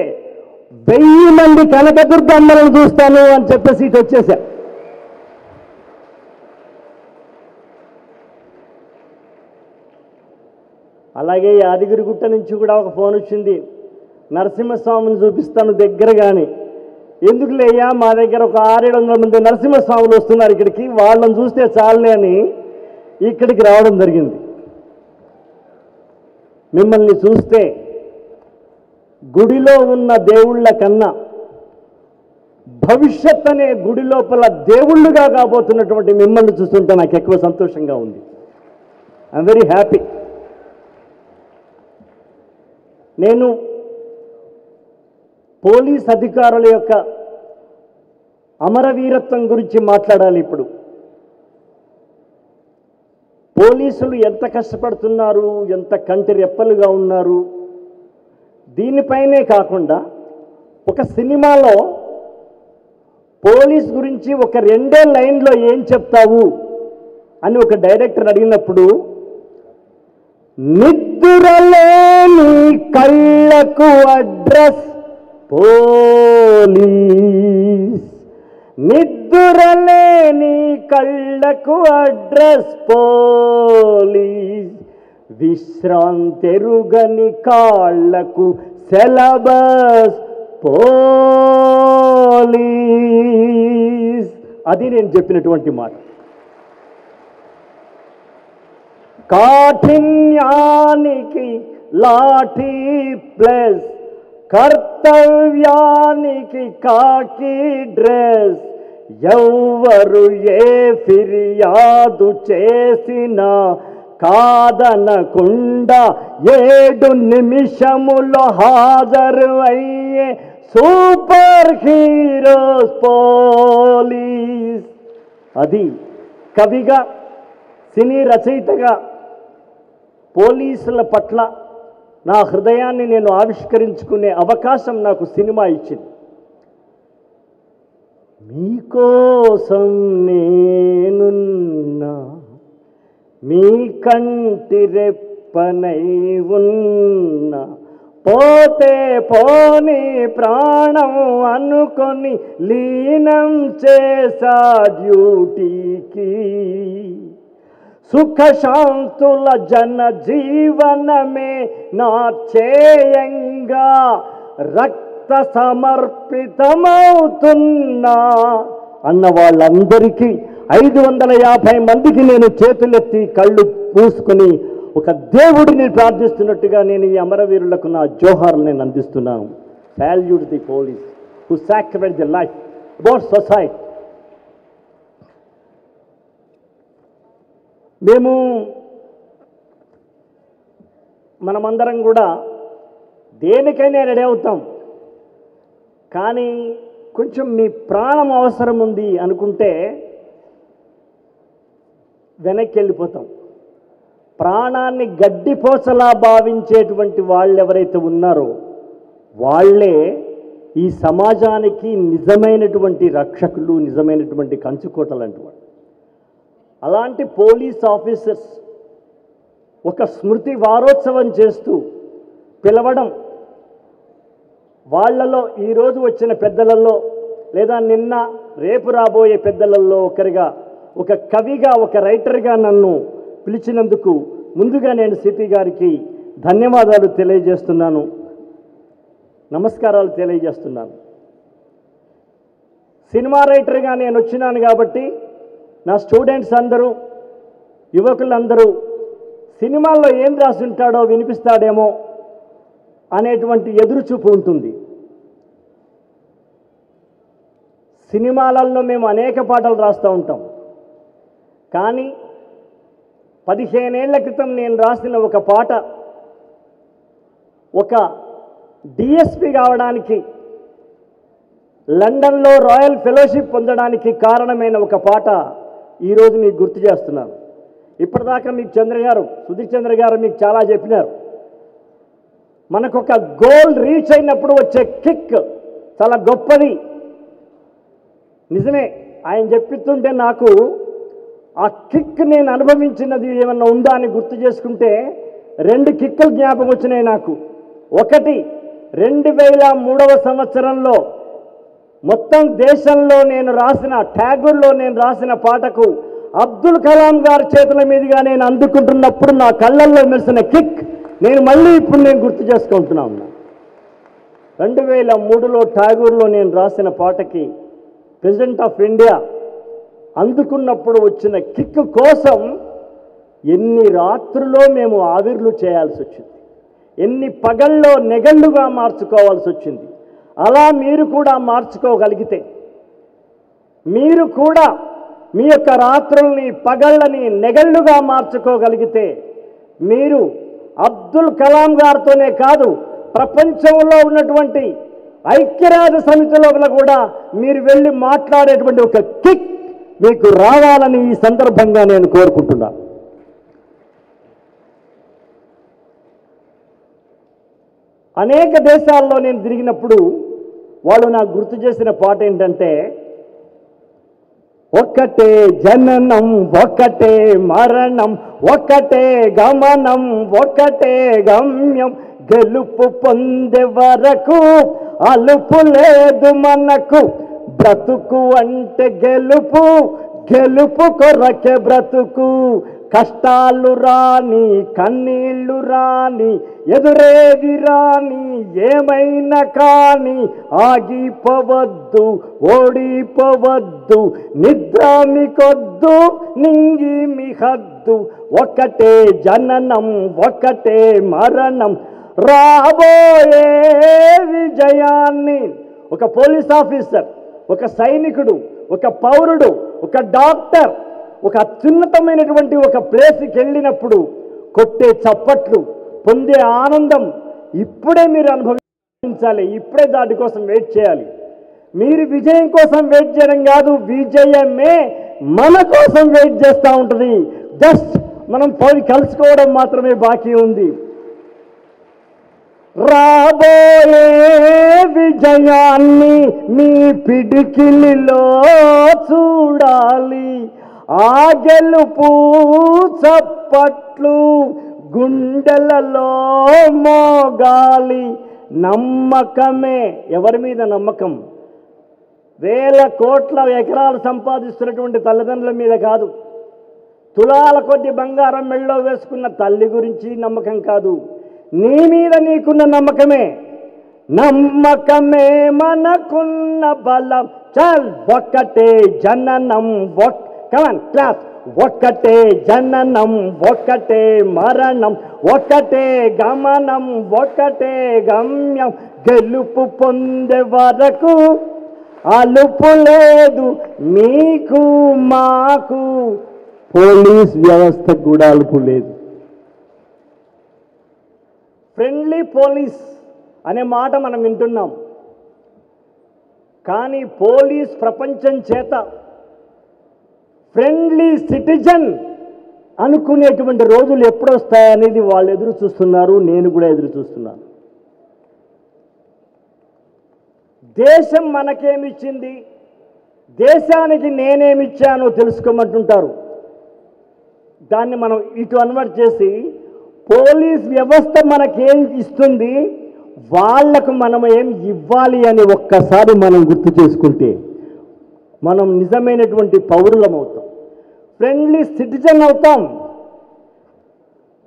1000 మంది కనకదుర్గ అమ్మలను చూస్తాను అని చెప్పేసి ఇటు వచ్చేసా. అలాగే యాదగిరిగుట్ట నుంచి కూడా ఒక ఫోన్ వచ్చింది, నరసింహస్వామిని చూపిస్తాను దగ్గరగాని. ఎందుకు లేయ్యా, మా దగ్గర ఒక 600-700 మంది నరసింహస్వాములు వస్తున్నారు ఇక్కడికి, వాళ్ళని చూస్తే చాలే అని ఇక్కడికి రావడం జరిగింది. మిమ్మల్ని చూస్తే గుడిలో ఉన్న దేవుళ్ళ కన్నా భవిష్యత్ అనే గుడి లోపల దేవుళ్ళుగా కాబోతున్నటువంటి మిమ్మల్ని చూస్తుంటే నాకు ఎక్కువ సంతోషంగా ఉంది. I'm very happy. నేను పోలీస్ అధికారుల యొక్క అమరవీరత్వం గురించి మాట్లాడాలి. ఇప్పుడు పోలీసులు ఎంత కష్టపడుతున్నారు, ఎంత కంటి రెప్పలుగా ఉన్నారు, దీనిపైనే కాకుండా ఒక సినిమాలో పోలీస్ గురించి ఒక 2 లైన్లో ఏం చెప్తావు అని ఒక డైరెక్టర్ అడిగినప్పుడు, నిద్రలేని కళ్ళకు అడ్రస్ పోలీస్, నిద్రలేని కళ్ళకు అడ్రస్ పోలీస్, విశ్రాంతెరుగని కాళ్లకు సెలబస్ పోలీస్. అది నేను చెప్పినటువంటి మాట. కాఠిన్యానికి లాఠీ ప్లస్, కర్తవ్యానికి కాకి డ్రెస్, ఎవ్వరు ఏ ఫిర్యాదు చేసినా కాదనకుండా 7 నిమిషములో హాజరు అయ్యే సూపర్ హీరోస్ పోలీస్. అది కవిగా, సినీ రచయితగా పోలీసుల పట్ల నా హృదయాన్ని నేను ఆవిష్కరించుకునే అవకాశం నాకు సినిమా ఇచ్చింది. మీకోసం నేనున్నా, మీ కంటి రెప్పనై ఉన్నా, పోతే పోని ప్రాణం అనుకొని లీనం చేసా డ్యూటీకి, సుఖశాంతుల జన జీవనమే నా చేయంగా రక్త సమర్పితమవుతున్నా అన్న వాళ్ళందరికీ 550 మందికి నేను చేతులెత్తి కళ్ళు పూసుకొని ఒక దేవుడిని ప్రార్థిస్తున్నట్టుగా నేను ఈ అమరవీరులకు నా జోహార్లు నేను అందిస్తున్నాను. Salute the police who sacrifice the life about society. మనమందరం కూడా దేనికైనా రెడీ అవుతాం, కానీ కొంచెం మీ ప్రాణం అవసరం ఉంది అనుకుంటే వెనక్కి వెళ్ళిపోతాం. ప్రాణాన్ని గడ్డిపోసలా భావించేటువంటి వాళ్ళు ఎవరైతే ఉన్నారో వాళ్ళే ఈ సమాజానికి నిజమైనటువంటి రక్షకులు, నిజమైనటువంటి కంచుకోటలు అంటున్నారు. అలాంటి పోలీస్ ఆఫీసర్స్ ఒక స్మృతి వారోత్సవం చేస్తూ పిలవడం, వాళ్ళలో ఈరోజు వచ్చిన పెద్దలలో లేదా నిన్న రేపు రాబోయే పెద్దలలో ఒకరిగా, ఒక కవిగా, ఒక రైటర్గా నన్ను పిలిచినందుకు ముందుగా నేను సిపి గారికి ధన్యవాదాలు తెలియజేస్తున్నాను, నమస్కారాలు తెలియజేస్తున్నాను. సినిమా రైటర్గా నేను వచ్చినాను కాబట్టి నా స్టూడెంట్స్ అందరూ, యువకులందరూ సినిమాల్లో ఏం రాసి ఉంటాడో వినిపిస్తాడేమో అనేటువంటి ఎదురుచూపు ఉంటుంది. సినిమాలలో మేము అనేక పాటలు రాస్తూ ఉంటాం, కానీ 15 ఏళ్ల క్రితం నేను రాసిన ఒక పాట ఒక డిఎస్పి కావడానికి, లండన్లో రాయల్ ఫెలోషిప్ పొందడానికి కారణమైన ఒక పాట ఈరోజు మీకు గుర్తు చేస్తున్నాను. ఇప్పటిదాకా మీకు సుధీర్ చంద్ర గారు మీకు చాలా చెప్పినారు. మనకొక గోల్ రీచ్ అయినప్పుడు వచ్చే కిక్ చాలా గొప్పది. నిజమే, ఆయన చెప్తుంటే నాకు ఆ కిక్ నేను అనుభవించినది ఏమన్నా ఉందా అని గుర్తు చేసుకుంటే 2 కిక్కులు జ్ఞాపకం వచ్చినాయి నాకు. ఒకటి 2003వ సంవత్సరంలో మొత్తం దేశంలో నేను రాసిన, ఠాగూర్లో నేను రాసిన పాటకు అబ్దుల్ కలాం గారి చేతుల మీదుగా నేను అందుకుంటున్నప్పుడు నా కళ్ళల్లో మెరిసిన కిక్ నేను మళ్ళీ ఇప్పుడు నేను గుర్తు చేసుకుంటున్నా ఉన్నా. 2003లో ఠాగూర్లో నేను రాసిన పాటకి ప్రెసిడెంట్ ఆఫ్ ఇండియా అందుకున్నప్పుడు వచ్చిన కిక్ కోసం ఎన్ని రాత్రుల్లో మేము ఆవిర్లు చేయాల్సి వచ్చింది, ఎన్ని పగల్లో నెగళ్ళుగా మార్చుకోవాల్సి వచ్చింది. అలా మీరు కూడా మార్చుకోగలిగితే, మీరు కూడా మీ యొక్క రాత్రుల్ని పగళ్ళని నెగళ్ళుగా మార్చుకోగలిగితే, మీరు అబ్దుల్ కలాం గారితోనే కాదు, ప్రపంచంలో ఉన్నటువంటి ఐక్యరాజ్య సమితి లోపల కూడా మీరు వెళ్ళి మాట్లాడేటువంటి ఒక కిక్ మీకు రావాలని ఈ సందర్భంగా నేను కోరుకుంటున్నాను. అనేక దేశాల్లో నేను తిరిగినప్పుడు వాళ్ళు నాకు గుర్తు చేసిన పాట ఏంటంటే, ఒక్కటే జననం ఒక్కటే మరణం ఒక్కటే గమనం ఒక్కటే గమ్యం, గెలుపు పొందే వరకు అలుపు లేదు మనకు, బ్రతుకు అంటే గెలుపు, గెలుపు కొరకే బ్రతుకు, కష్టాలు రాని కన్నీళ్లు రాని ఎదురేది రాని ఏమైనా కానీ ఆగిపోవద్దు ఓడిపోవద్దు, నిద్ర మీకొద్దు నింగి మీ హద్దు, ఒక్కటే జననం ఒక్కటే మరణం, రాబోయే విజయాన్ని. ఒక పోలీస్ ఆఫీసర్, ఒక సైనికుడు, ఒక పౌరుడు, ఒక డాక్టర్ ఒక అత్యున్నతమైనటువంటి ఒక ప్లేస్కి వెళ్ళినప్పుడు కొట్టే చప్పట్లు, పొందే ఆనందం ఇప్పుడే మీరు అనుభవించాలి, ఇప్పుడే దాని కోసం వెయిట్ చేయాలి. మీరు విజయం కోసం వెయిట్ చేయడం కాదు, విజయమే మన కోసం వెయిట్ చేస్తూ ఉంటుంది. జస్ట్ మనం పోయి కలుసుకోవడం మాత్రమే బాకీ ఉంది. రాబోయే విజయాన్ని మీ పిడికిలిలో చూడాలి, ఆ గెలుపు చప్పట్లు గుండెలలో మోగాలి. నమ్మకమే, ఎవరి మీద నమ్మకం? వేల కోట్ల ఎకరాలు సంపాదిస్తున్నటువంటి తల్లిదండ్రుల మీద కాదు, తులాల కొద్ది బంగారం మెళ్ళో వేసుకున్న తల్లి గురించి నమ్మకం కాదు, నీ మీద నీకున్న నమ్మకమే. నమ్మకమే మనకున్న బలం. చల్ ఒక్కటే జననం, కమాన్ క్లాస్. ఒక్కటే జననం, ఒక్కటే మరణం, ఒక్కటే గమనం, ఒక్కటే గమ్యం. గెలుపు పొందే వరకు అలుపు లేదు మీకు మాకు. పోలీస్ వ్యవస్థ కూడా అలుపు లేదు. ఫ్రెండ్లీ పోలీస్ అనే మాట మనం వింటున్నాం, కానీ పోలీస్ ప్రపంచం చేత ఫ్రెండ్లీ సిటిజన్ అనుకునేటువంటి రోజులు ఎప్పుడు వస్తాయనేది వాళ్ళు ఎదురు చూస్తున్నారు, నేను కూడా ఎదురు చూస్తున్నాను. దేశం మనకేమిచ్చింది, దేశానికి నేనేమిచ్చానో తెలుసుకోమంటుంటారు. దాన్ని మనం ఇటు కన్వర్ట్ చేసి పోలీస్ వ్యవస్థ మనకేం ఇస్తుంది, వాళ్లకు మనం ఏం ఇవ్వాలి అని ఒక్కసారి మనం గుర్తు చేసుకుంటే మనం నిజమైనటువంటి పౌరులం అవుతాం, ఫ్రెండ్లీ సిటిజన్ అవుతాం.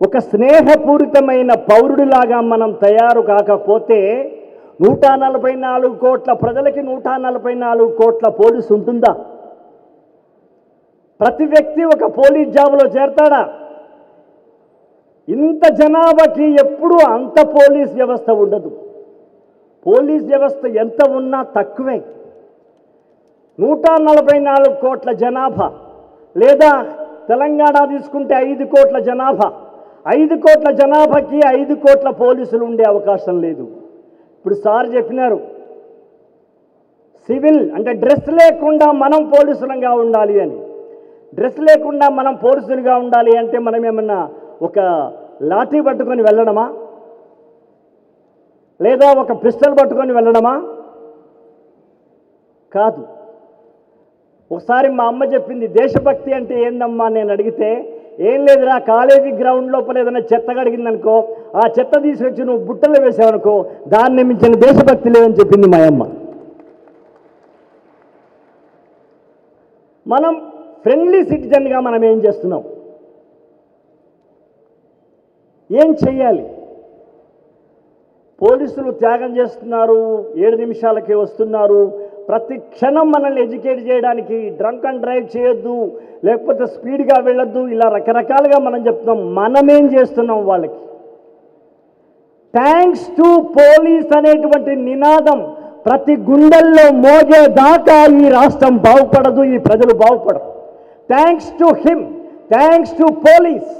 ఒక స్నేహపూరితమైన పౌరుడిలాగా మనం తయారు కాకపోతే 144 కోట్ల ప్రజలకి 144 కోట్ల పోలీసు ఉంటుందా? ప్రతి వ్యక్తి ఒక పోలీస్ జాబ్లో చేరతాడా? ఇంత జనాభాకి ఎప్పుడూ అంత పోలీస్ వ్యవస్థ ఉండదు. పోలీస్ వ్యవస్థ ఎంత ఉన్నా తక్కువే. 144 కోట్ల జనాభా, లేదా తెలంగాణ తీసుకుంటే 5 కోట్ల జనాభా. 5 కోట్ల జనాభాకి 5 కోట్ల పోలీసులు ఉండే అవకాశం లేదు. ఇప్పుడు సార్ చెప్పినారు, సివిల్ అంటే డ్రెస్ లేకుండా మనం పోలీసులంగా ఉండాలి అని. డ్రెస్ లేకుండా మనం పోలీసులుగా ఉండాలి అంటే మనం ఏమన్నా ఒక లాఠీ పట్టుకొని వెళ్ళడమా, లేదా ఒక పిస్టల్ పట్టుకొని వెళ్ళడమా? కాదు. ఒకసారి మా అమ్మ చెప్పింది, దేశభక్తి అంటే ఏందమ్మా నేను అడిగితే, ఏం లేదురా, కాలేజీ గ్రౌండ్ లోపల ఏదైనా చెత్త కడిగిందనుకో, ఆ చెత్త తీసుకొచ్చి నువ్వు బుట్టలో వేసావనుకో, దాన్ని మించిన దేశభక్తి లేదని చెప్పింది మా అమ్మ. మనం ఫ్రెండ్లీ సిటిజన్గా మనం ఏం చేస్తున్నాం, ఏం చెయ్యాలి? పోలీసులు త్యాగం చేస్తున్నారు, 7 నిమిషాలకే వస్తున్నారు. ప్రతి క్షణం మనల్ని ఎడ్యుకేట్ చేయడానికి డ్రంక్ అండ్ డ్రైవ్ చేయొద్దు, లేకపోతే స్పీడ్గా వెళ్ళొద్దు, ఇలా రకరకాలుగా మనం చెప్తున్నాం. మనమేం చేస్తున్నాం వాళ్ళకి? థ్యాంక్స్ టు పోలీస్ అనేటువంటి నినాదం ప్రతి గుండెల్లో మోగేదాకా ఈ రాష్ట్రం బాగుపడదు, ఈ ప్రజలు బాగుపడరు. Thanks to him, thanks to police.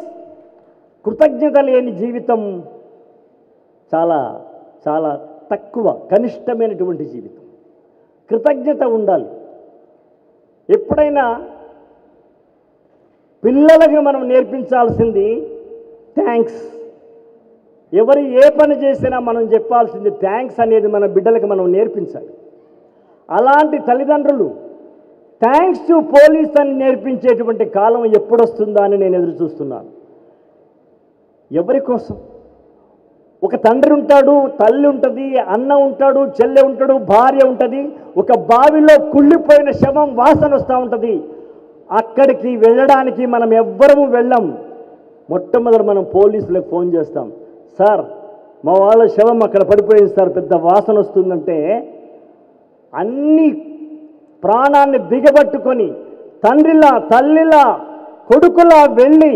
కృతజ్ఞత లేని జీవితం చాలా చాలా తక్కువ, కనిష్టమైనటువంటి జీవితం. కృతజ్ఞత ఉండాలి. ఎప్పుడైనా పిల్లలకి మనం నేర్పించాల్సింది థ్యాంక్స్. ఎవరు ఏ పని చేసినా మనం చెప్పాల్సింది థ్యాంక్స్ అనేది మన బిడ్డలకు మనం నేర్పించాలి. అలాంటి తల్లిదండ్రులు థ్యాంక్స్ టు పోలీస్ అని నేర్పించేటువంటి కాలం ఎప్పుడొస్తుందా అని నేను ఎదురు చూస్తున్నాను. ఎవరి కోసం? ఒక తండ్రి ఉంటాడు, తల్లి ఉంటుంది, అన్న ఉంటాడు, చెల్లె ఉంటాడు, భార్య ఉంటుంది. ఒక బావిలో కుళ్ళిపోయిన శవం వాసన వస్తూ ఉంటుంది. అక్కడికి వెళ్ళడానికి మనం ఎవ్వరము వెళ్ళం. మొట్టమొదటి మనం పోలీసులకు ఫోన్ చేస్తాం, సార్ మా వాళ్ళ శవం అక్కడ పడిపోయింది సార్, పెద్ద వాసన వస్తుందంటే అన్ని ప్రాణాన్ని బిగబట్టుకొని తండ్రిలా తల్లిలా కొడుకులా వెళ్ళి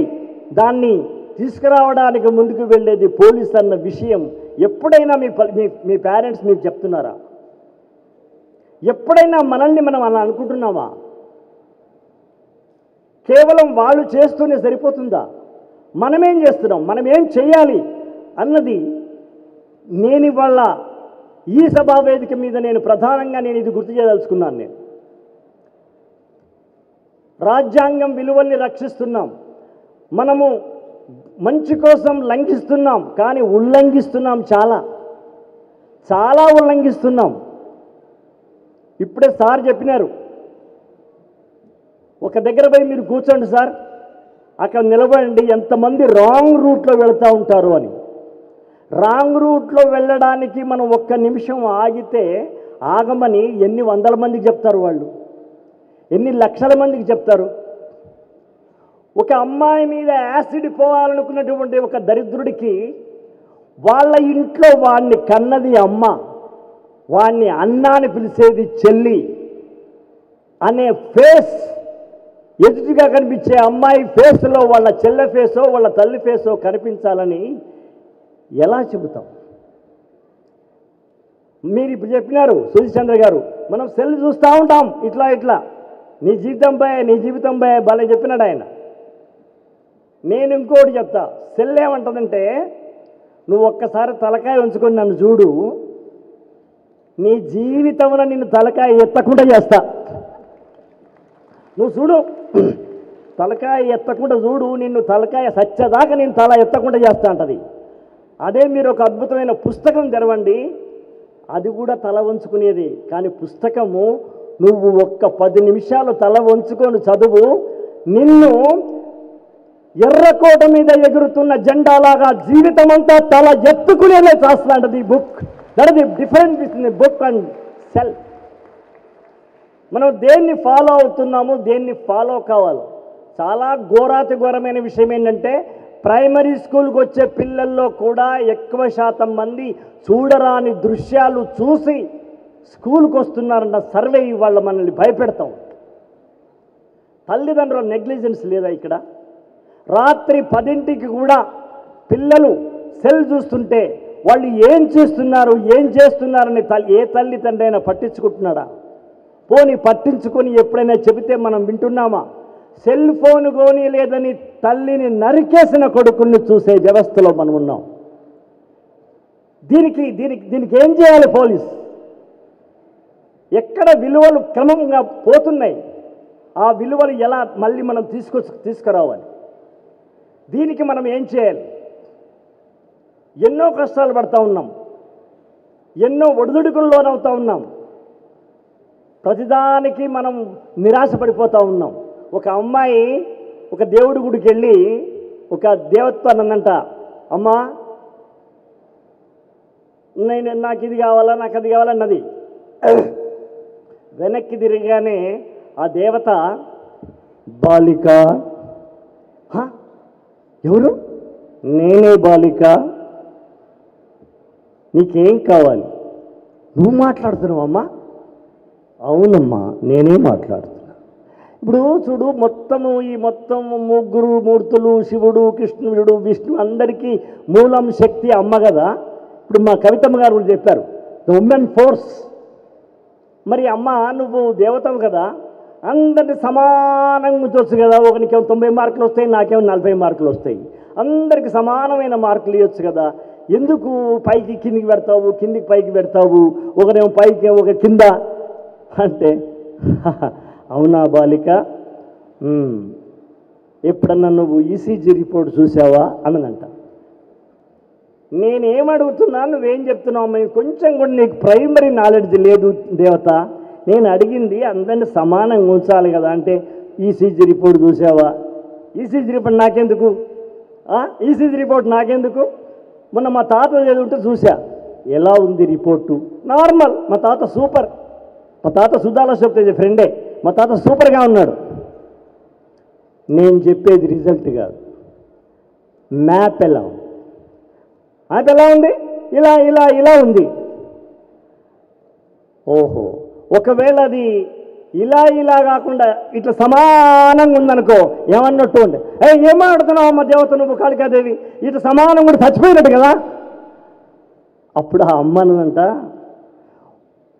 దాన్ని తీసుకురావడానికి ముందుకు వెళ్ళేది పోలీస్ అన్న విషయం ఎప్పుడైనా మీ పేరెంట్స్ మీకు చెప్తున్నారా? ఎప్పుడైనా మనల్ని మనం అలా అనుకుంటున్నామా? కేవలం వాళ్ళు చేస్తూనే సరిపోతుందా? మనమేం చేస్తున్నాం, మనం ఏం చేయాలి అన్నది నేను ఇవాళ ఈ సభా వేదిక మీద నేను ప్రధానంగా ఇది గుర్తు చేయదలుచుకున్నాను. నేను రాజ్యాంగం విలువల్ని రక్షిస్తున్నాం, మనము మంచి కోసం లంఘిస్తున్నాం, కానీ ఉల్లంఘిస్తున్నాం, చాలా ఉల్లంఘిస్తున్నాం. ఇప్పుడే సార్ చెప్పినారు, ఒక దగ్గర పోయి మీరు కూర్చోండి సార్, అక్కడ నిలబడండి, ఎంతమంది రాంగ్ రూట్లో వెళ్తూ ఉంటారు అని. రాంగ్ రూట్లో వెళ్ళడానికి మనం ఒక్క నిమిషం ఆగితే ఆగమని ఎన్ని వందల మందికి చెప్తారు వాళ్ళు, ఎన్ని లక్షల మందికి చెప్తారు. ఒక అమ్మాయి మీద యాసిడ్ పోవాలనుకున్నటువంటి ఒక దరిద్రుడికి వాళ్ళ ఇంట్లో వాడిని కన్నది అమ్మ, వాడిని అన్న అని పిలిచేది చెల్లి అనే ఫేస్ ఎదుటిగా కనిపించే అమ్మాయి ఫేస్లో వాళ్ళ చెల్లె ఫేసో వాళ్ళ తల్లి ఫేసో కనిపించాలని ఎలా చెబుతాం? మీరు ఇప్పుడు చెప్పినారు సుధీర్ చంద్ర గారు, మనం సెల్ చూస్తూ ఉంటాం ఇట్లా ఇట్లా, నీ జీవితం భయ భలే చెప్పినాడు ఆయన. నేను ఇంకోటి చెప్తా, సెల్ ఏమంటుందంటే, నువ్వు ఒక్కసారి తలకాయ ఉంచుకొని నన్ను చూడు, నీ జీవితంలో నిన్ను తలకాయ ఎత్తకుండా చేస్తా. నువ్వు చూడు, తలకాయ ఎత్తకుండా చూడు, నిన్ను తలకాయ సచ్చదాకా నేను తల ఎత్తకుండా చేస్తా అంటది. అదే మీరు ఒక అద్భుతమైన పుస్తకం తెరవండి, అది కూడా తల వంచుకునేది. కానీ పుస్తకము నువ్వు ఒక్క 10 నిమిషాలు తల వంచుకొని చదువు, నిన్ను ఎర్రకోట మీద ఎగురుతున్న జెండాలాగా జీవితం అంతా తల ఎత్తుకునేదే చేస్తాంటది book. That is the difference between book and cell. మనం దేన్ని ఫాలో అవుతున్నాము, దేన్ని ఫాలో కావాలి. చాలా ఘోరాతి ఘోరమైన విషయం ఏంటంటే, ప్రైమరీ స్కూల్కి వచ్చే పిల్లల్లో కూడా ఎక్కువ శాతం మంది చూడరాని దృశ్యాలు చూసి స్కూల్కి వస్తున్నారన్న సర్వే ఇవాళ మనల్ని భయపెడతాం. తల్లిదండ్రుల నెగ్లిజెన్స్ లేదా ఇక్కడ? రాత్రి 10ంటికి కూడా పిల్లలు సెల్ చూస్తుంటే వాళ్ళు ఏం చేస్తున్నారని ఏ తల్లి తండ్రి అయినా పట్టించుకుంటున్నాడా? పోనీ పట్టించుకొని ఎప్పుడైనా చెబితే మనం వింటున్నామా? సెల్ ఫోన్ కొని లేదని తల్లిని నరికేసిన కొడుకుల్ని చూసే వ్యవస్థలో మనం ఉన్నాం. దీనికి ఏం చేయాలి పోలీస్? ఎక్కడ విలువలు క్రమంగా పోతున్నాయి, ఆ విలువలు ఎలా మళ్ళీ మనం తీసుకురావాలి? దీనికి మనం ఏం చేయాలి? ఎన్నో కష్టాలు పడుతూ ఉన్నాం, ఎన్నో ఒడిదుడుకులు లోనవుతూ ఉన్నాం, ప్రతిదానికి మనం నిరాశపడిపోతూ ఉన్నాం. ఒక అమ్మాయి ఒక దేవుడి గుడికి వెళ్ళి ఒక దేవత్వాన్ని అన్నంట, అమ్మా నాకు ఇది కావాలా, నాకు అది కావాలన్నది. వెనక్కి తిరిగానే ఆ దేవత, బాలిక, ఎవరు? నేనే బాలిక, నీకేం కావాలి? నువ్వు మాట్లాడుతున్నావు అమ్మా? అవునమ్మా నేనే మాట్లాడుతున్నా. ఇప్పుడు చూడు, ఈ మొత్తం ముగ్గురు మూర్తులు, శివుడు, కృష్ణుడు, విష్ణు, అందరికీ మూలం శక్తి అమ్మ కదా. ఇప్పుడు మా కవితమ్మ గారు కూడా చెప్పారు, ద ఉమెన్ ఫోర్స్. మరి అమ్మ నువ్వు దేవతవు కదా, అందరినీ సమానంగా ఉంచవచ్చు కదా. ఒకరికేమో 90 మార్కులు వస్తాయి, నాకేమో 40 మార్కులు వస్తాయి. అందరికి సమానమైన మార్కులు ఇవ్వచ్చు కదా. ఎందుకు పైకి కిందికి పెడతావు, కిందికి పైకి పెడతావు, ఒకరేమో పైకి ఒక కింద అంటే? అవునా బాలిక, ఎప్పుడన్నా నువ్వు ఈసీజీ రిపోర్ట్ చూసావా అన్నదంట. నేనేమడుగుతున్నా, నువ్వేం చెప్తున్నావు? మేము కొంచెం కూడా నీకు ప్రైమరీ నాలెడ్జ్ లేదు దేవత. నేను అడిగింది అందరినీ సమానంగా ఉంచాలి కదా. అంటే ఈసీజీ రిపోర్ట్ చూసావా? ఈసీజీ రిపోర్ట్ నాకెందుకు? ఈసీజీ రిపోర్ట్ నాకెందుకు? మొన్న మా తాత చదువుంటే చూసా, ఎలా ఉంది రిపోర్టు? నార్మల్. మా తాత సూపర్. మా తాత సుధాల చెప్తే ఫ్రెండే. మా తాత సూపర్గా ఉన్నాడు. నేను చెప్పేది రిజల్ట్ కాదు, మ్యాప్ ఎలా ఉంది. మ్యాప్ ఎలా ఉంది? ఇలా ఇలా ఇలా ఉంది. ఓహో, ఒకవేళ అది ఇలా ఇలా కాకుండా ఇట్లా సమానంగా ఉందనుకో, ఏమన్నట్టు ఉంది. ఏమాడుతున్నావు అమ్మ దేవత నువ్వు, కాళికాదేవి, ఇట్లా సమానం కూడా చచ్చిపోయినట్టు కదా. అప్పుడు ఆ అమ్మనంట,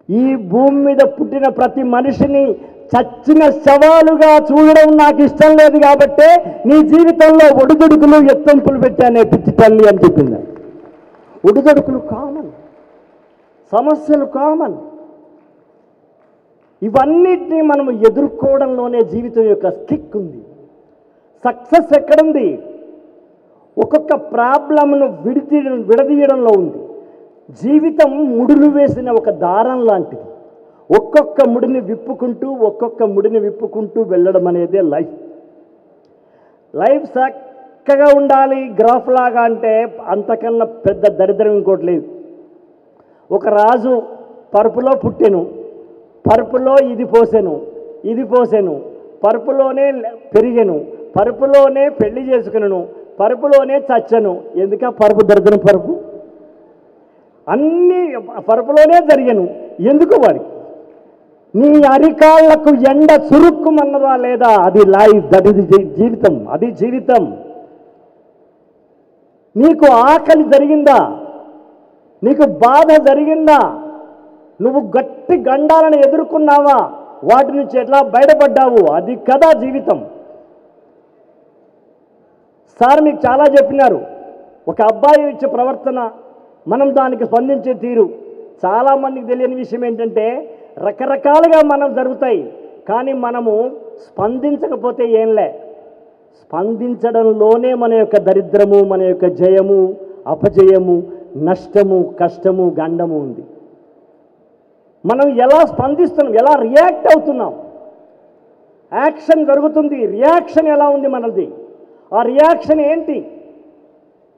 ఈ భూమి మీద పుట్టిన ప్రతి మనిషిని చచ్చిన శవాలుగా చూడడం నాకు ఇష్టం లేదు కాబట్టే నీ జీవితంలో ఒడిదుడుకులు ఎత్తంపులు పెట్టానే పిచ్చి తల్లి అని చెప్పింది. ఒడిదుడుకులు కామన్, సమస్యలు కామన్. ఇవన్నిటినీ మనం ఎదుర్కోవడంలోనే జీవితం యొక్క కిక్ ఉంది. సక్సెస్ ఎక్కడుంది? ఒక్కొక్క ప్రాబ్లంను విడదీయడంలో ఉంది. జీవితం ముడులు వేసిన ఒక దారం లాంటిది. ఒక్కొక్క ముడిని విప్పుకుంటూ వెళ్ళడం అనేదే లైఫ్. లైఫ్ చక్కగా ఉండాలి గ్రాఫ్ లాగా అంటే అంతకన్నా పెద్ద దరిద్రం ఇంకోటి లేదు. ఒక రాజు పరుపులో పుట్టెను, పరుపులో ఇది పోసెను, పరుపులోనే పెరిగెను, పరుపులోనే పెళ్లి చేసుకున్నాను, పరుపులోనే చచ్చను. ఎందుక పరుపు దరిద్రం పరుపు అన్నీ పరుపులోనే జరిగాను. ఎందుకు వాడికి? నీ అరికాళ్లకు ఎండ చురుక్కుమన్నదా లేదా? అది లైఫ్, దట్ ఇది జీవితం, అది జీవితం. నీకు ఆకలి జరిగిందా? నీకు బాధ జరిగిందా? నువ్వు గట్టి గండాలను ఎదుర్కొన్నావా? వాటి నుంచి ఎట్లా బయటపడ్డావు? అది కదా జీవితం. సార్ మీకు చాలా చెప్పినారు. ఒక అబ్బాయి ఇచ్చే ప్రవర్తన, మనం దానికి స్పందించే తీరు. చాలామందికి తెలియని విషయం ఏంటంటే రకరకాలుగా మనం జరుగుతాయి, కానీ మనము స్పందించకపోతే ఏంలే. స్పందించడంలోనే మన యొక్క దరిద్రము, మన యొక్క జయము, అపజయము, నష్టము, కష్టము, గండము ఉంది. మనం ఎలా స్పందిస్తున్నాం, ఎలా రియాక్ట్ అవుతున్నాం. యాక్షన్ జరుగుతుంది, రియాక్షన్ ఎలా ఉంది మనది, ఆ రియాక్షన్ ఏంటి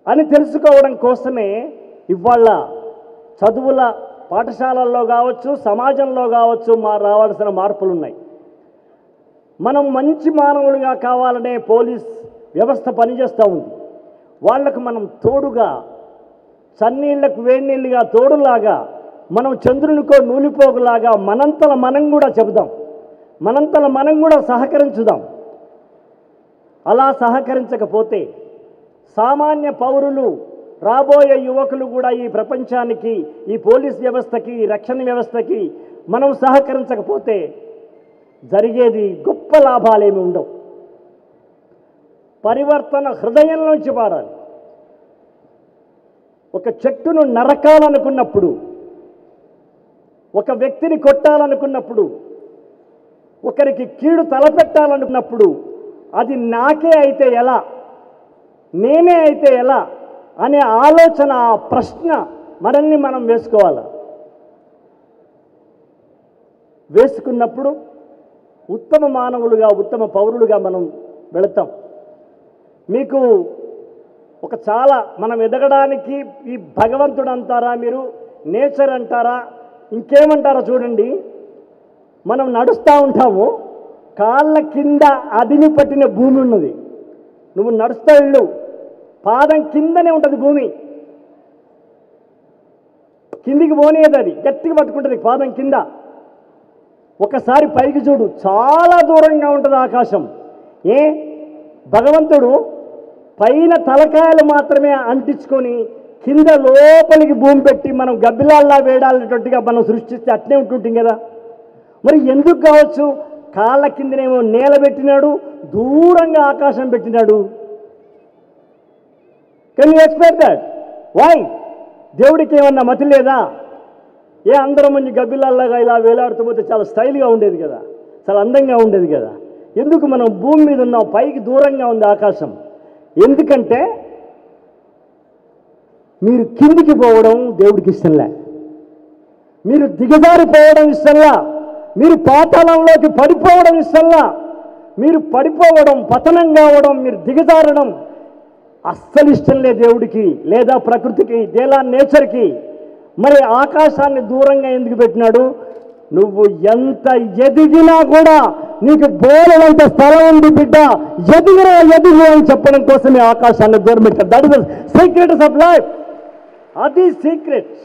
అని తెలుసుకోవడం కోసమే ఇవాళ చదువుల పాఠశాలల్లో కావచ్చు, సమాజంలో కావచ్చు రావాల్సిన మార్పులు ఉన్నాయి. మనం మంచి మానవులుగా కావాలనే పోలీస్ వ్యవస్థ పనిచేస్తూ ఉంది. వాళ్లకు మనం తోడుగా, చన్నీళ్లకు వేడినీళ్ళుగా తోడులాగా, మనం చంద్రునికో నూలిపోగులాగా మనంతల మనం కూడా చెబుదాం, మనంతల మనం కూడా సహకరించుదాం. అలా సహకరించకపోతే సామాన్య పౌరులు, రాబోయే యువకులు కూడా ఈ ప్రపంచానికి, ఈ పోలీస్ వ్యవస్థకి, ఈ రక్షణ వ్యవస్థకి మనం సహకరించకపోతే జరిగేది గొప్ప లాభాలేమి ఉండవు. పరివర్తన హృదయంలోంచి మారాలి. ఒక చెట్టును నరకాలనుకున్నప్పుడు, ఒక వ్యక్తిని కొట్టాలనుకున్నప్పుడు, ఒకరికి కీడు తలపెట్టాలనుకున్నప్పుడు అది నాకే అయితే ఎలా, నేనే అయితే ఎలా అనే ఆలోచన, ఆ ప్రశ్న మనల్ని మనం వేసుకోవాలి. వేసుకున్నప్పుడు ఉత్తమ మానవులుగా, ఉత్తమ పౌరులుగా మనం వెళతాం. మీకు ఒక చాలా మనం ఎదగడానికి ఈ భగవంతుడు అంటారా, మీరు నేచర్ అంటారా, ఇంకేమంటారో చూడండి. మనం నడుస్తూ ఉంటాము, కాళ్ళ కింద అదిని పట్టిన భూమి ఉన్నది. నువ్వు నడుస్తూ వెళ్ళు, పాదం కిందనే ఉంటుంది భూమి, కిందికి పోనేది, అది గట్టిగా పట్టుకుంటుంది పాదం కింద. ఒకసారి పైకి చూడు, చాలా దూరంగా ఉంటుంది ఆకాశం. భగవంతుడు పైన తలకాయలు మాత్రమే అంటించుకొని కింద లోపలికి భూమి పెట్టి మనం గబ్బిలాల్లా వేడాలనేటట్టుగా మనం సృష్టిస్తే అట్నే ఉంటుంటాం కదా. మరి ఎందుకు కావచ్చు? కాళ్ళ కిందనేమో నేల పెట్టినాడు, దూరంగా ఆకాశం పెట్టినాడు. Can you expect that? Why? దేవుడికి ఏమన్నా మతి లేదా? అందరం మంచి గబ్బిలాల్లాగా ఇలా వేలాడుతూ పోతే చాలా స్టైల్గా ఉండేది కదా, చాలా అందంగా ఉండేది కదా. ఎందుకు మనం భూమి మీద ఉన్నాం, పైకి దూరంగా ఉంది ఆకాశం? ఎందుకంటే మీరు కిందికి పోవడం దేవుడికి ఇష్టంలే, మీరు దిగజారిపోవడం ఇష్టంలా, మీరు పాతాళంలోకి పడిపోవడం ఇష్టంలా. మీరు పడిపోవడం, పతనం కావడం, మీరు దిగజారడం అస్సలు ఇష్టం లేదు దేవుడికి, లేదా ప్రకృతికి, లేదా నేచర్కి. మరి ఆకాశాన్ని దూరంగా ఎందుకు పెట్టినాడు? నువ్వు ఎంత ఎదిగినా కూడా నీకు బోలెడంత స్థలం ఉంది బిడ్డ, ఎదుగు అని చెప్పడం కోసమే ఆకాశాన్ని దూరం పెట్టాడు. That is the secrets of life. అది సీక్రెట్.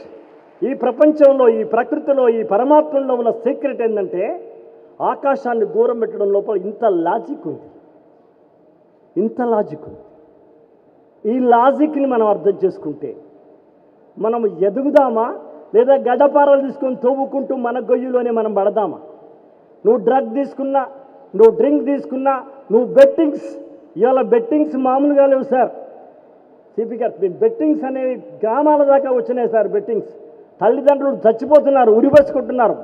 ఈ ప్రపంచంలో, ఈ ప్రకృతిలో, ఈ పరమాత్మలో ఉన్న సీక్రెట్ ఏంటంటే ఆకాశాన్ని దూరం పెట్టడం లోపల ఇంత లాజిక్ ఉంది, ఇంత లాజిక్ ఉంది. ఈ లాజిక్ని మనం అర్థం చేసుకుంటే మనం ఎదుగుదామా, లేదా గడ్డపారలు తీసుకొని తవ్వుకుంటూ మన గొయ్యిలోనే మనం పడదామా? నువ్వు డ్రగ్ తీసుకున్నా, నువ్వు డ్రింక్ తీసుకున్నా, నువ్వు బెట్టింగ్స్, ఇవాళ బెట్టింగ్స్ మామూలుగా లేవు సార్. సిపి గారు, బెట్టింగ్స్ అనేవి గ్రామాల దాకా వచ్చినాయి సార్. బెట్టింగ్స్ తల్లిదండ్రులు చచ్చిపోతున్నారు, ఉరివేసుకుంటున్నారు.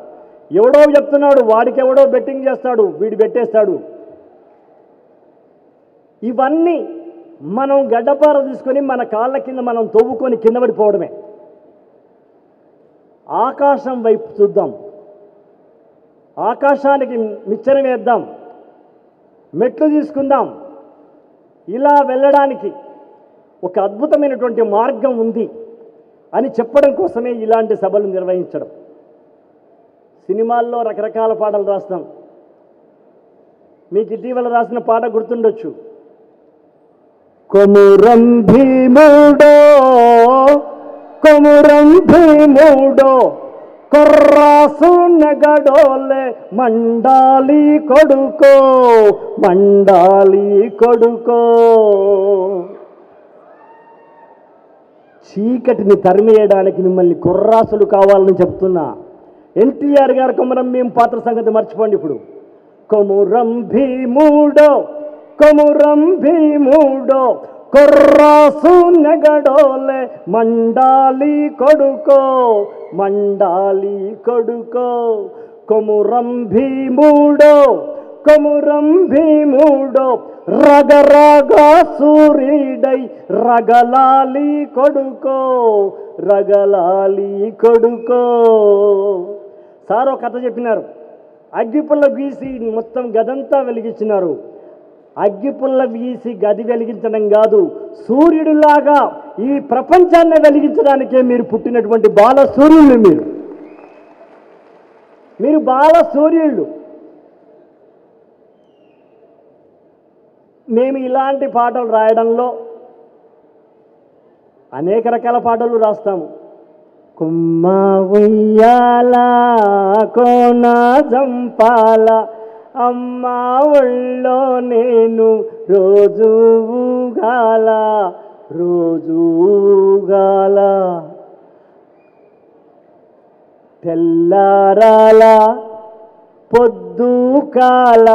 ఎవడో చెప్తున్నాడు, వాడికి ఎవడో బెట్టింగ్ చేస్తాడు, వీడు పెట్టేస్తాడు. ఇవన్నీ మనం గడ్డపార తీసుకొని మన కాళ్ళ కింద మనం తవ్వుకొని కింద పడిపోవడమే. ఆకాశం వైపు చూద్దాం, ఆకాశానికి మిచ్చరం వేద్దాం, మెట్లు తీసుకుందాం. ఇలా వెళ్ళడానికి ఒక అద్భుతమైనటువంటి మార్గం ఉంది అని చెప్పడం కోసమే ఇలాంటి సభలు నిర్వహించడం. సినిమాల్లో రకరకాల పాటలు రాస్తాం. మీకు ఇటీవల రాసిన పాట గుర్తుండొచ్చు, కొమురం భీముడో కొమురం భీముడో కొర్రాసు నెగడోలే మండాలి కొడుకో మండాలి కొడుకో. చీకటిని తరిమేయడానికి మిమ్మల్ని కుర్రాసులు కావాలని చెప్తున్నా. ఎన్టీఆర్ గారు కొమురం భీం పాత్ర సంగతి మర్చిపోండి. ఇప్పుడు కొమురం భీముడో కొమురం భీముడో కొర్రాసు నెగడోలే మండాలి కొడుకో మండాలి కొడుకో. కొమురం భీముడో కొమురం భీముడో రగరగా సూర్యుడై రగలాలి కొడుకో రగలాలి కొడుకో. సార్ ఒక కథ చెప్పినారు. అగ్గిపుల్ల గీసి మొత్తం గదంతా వెలిగించినారు. అగ్గిపుల్ల గీసి గది వెలిగించడం కాదు, సూర్యుడిలాగా ఈ ప్రపంచాన్ని వెలిగించడానికే మీరు పుట్టినటువంటి బాల సూర్యుళ్ళు. మీరు బాల సూర్యుళ్ళు. మేము ఇలాంటి పాటలు రాయడంలో అనేక రకాల పాటలు రాస్తాము. కుమ్మ ఉయ్యాల కోన జంపాల అమ్మ ఒళ్ళో నేను రోజు ఊగాల రోజు ఊగాల. తెల్లారాల పొద్దు కాల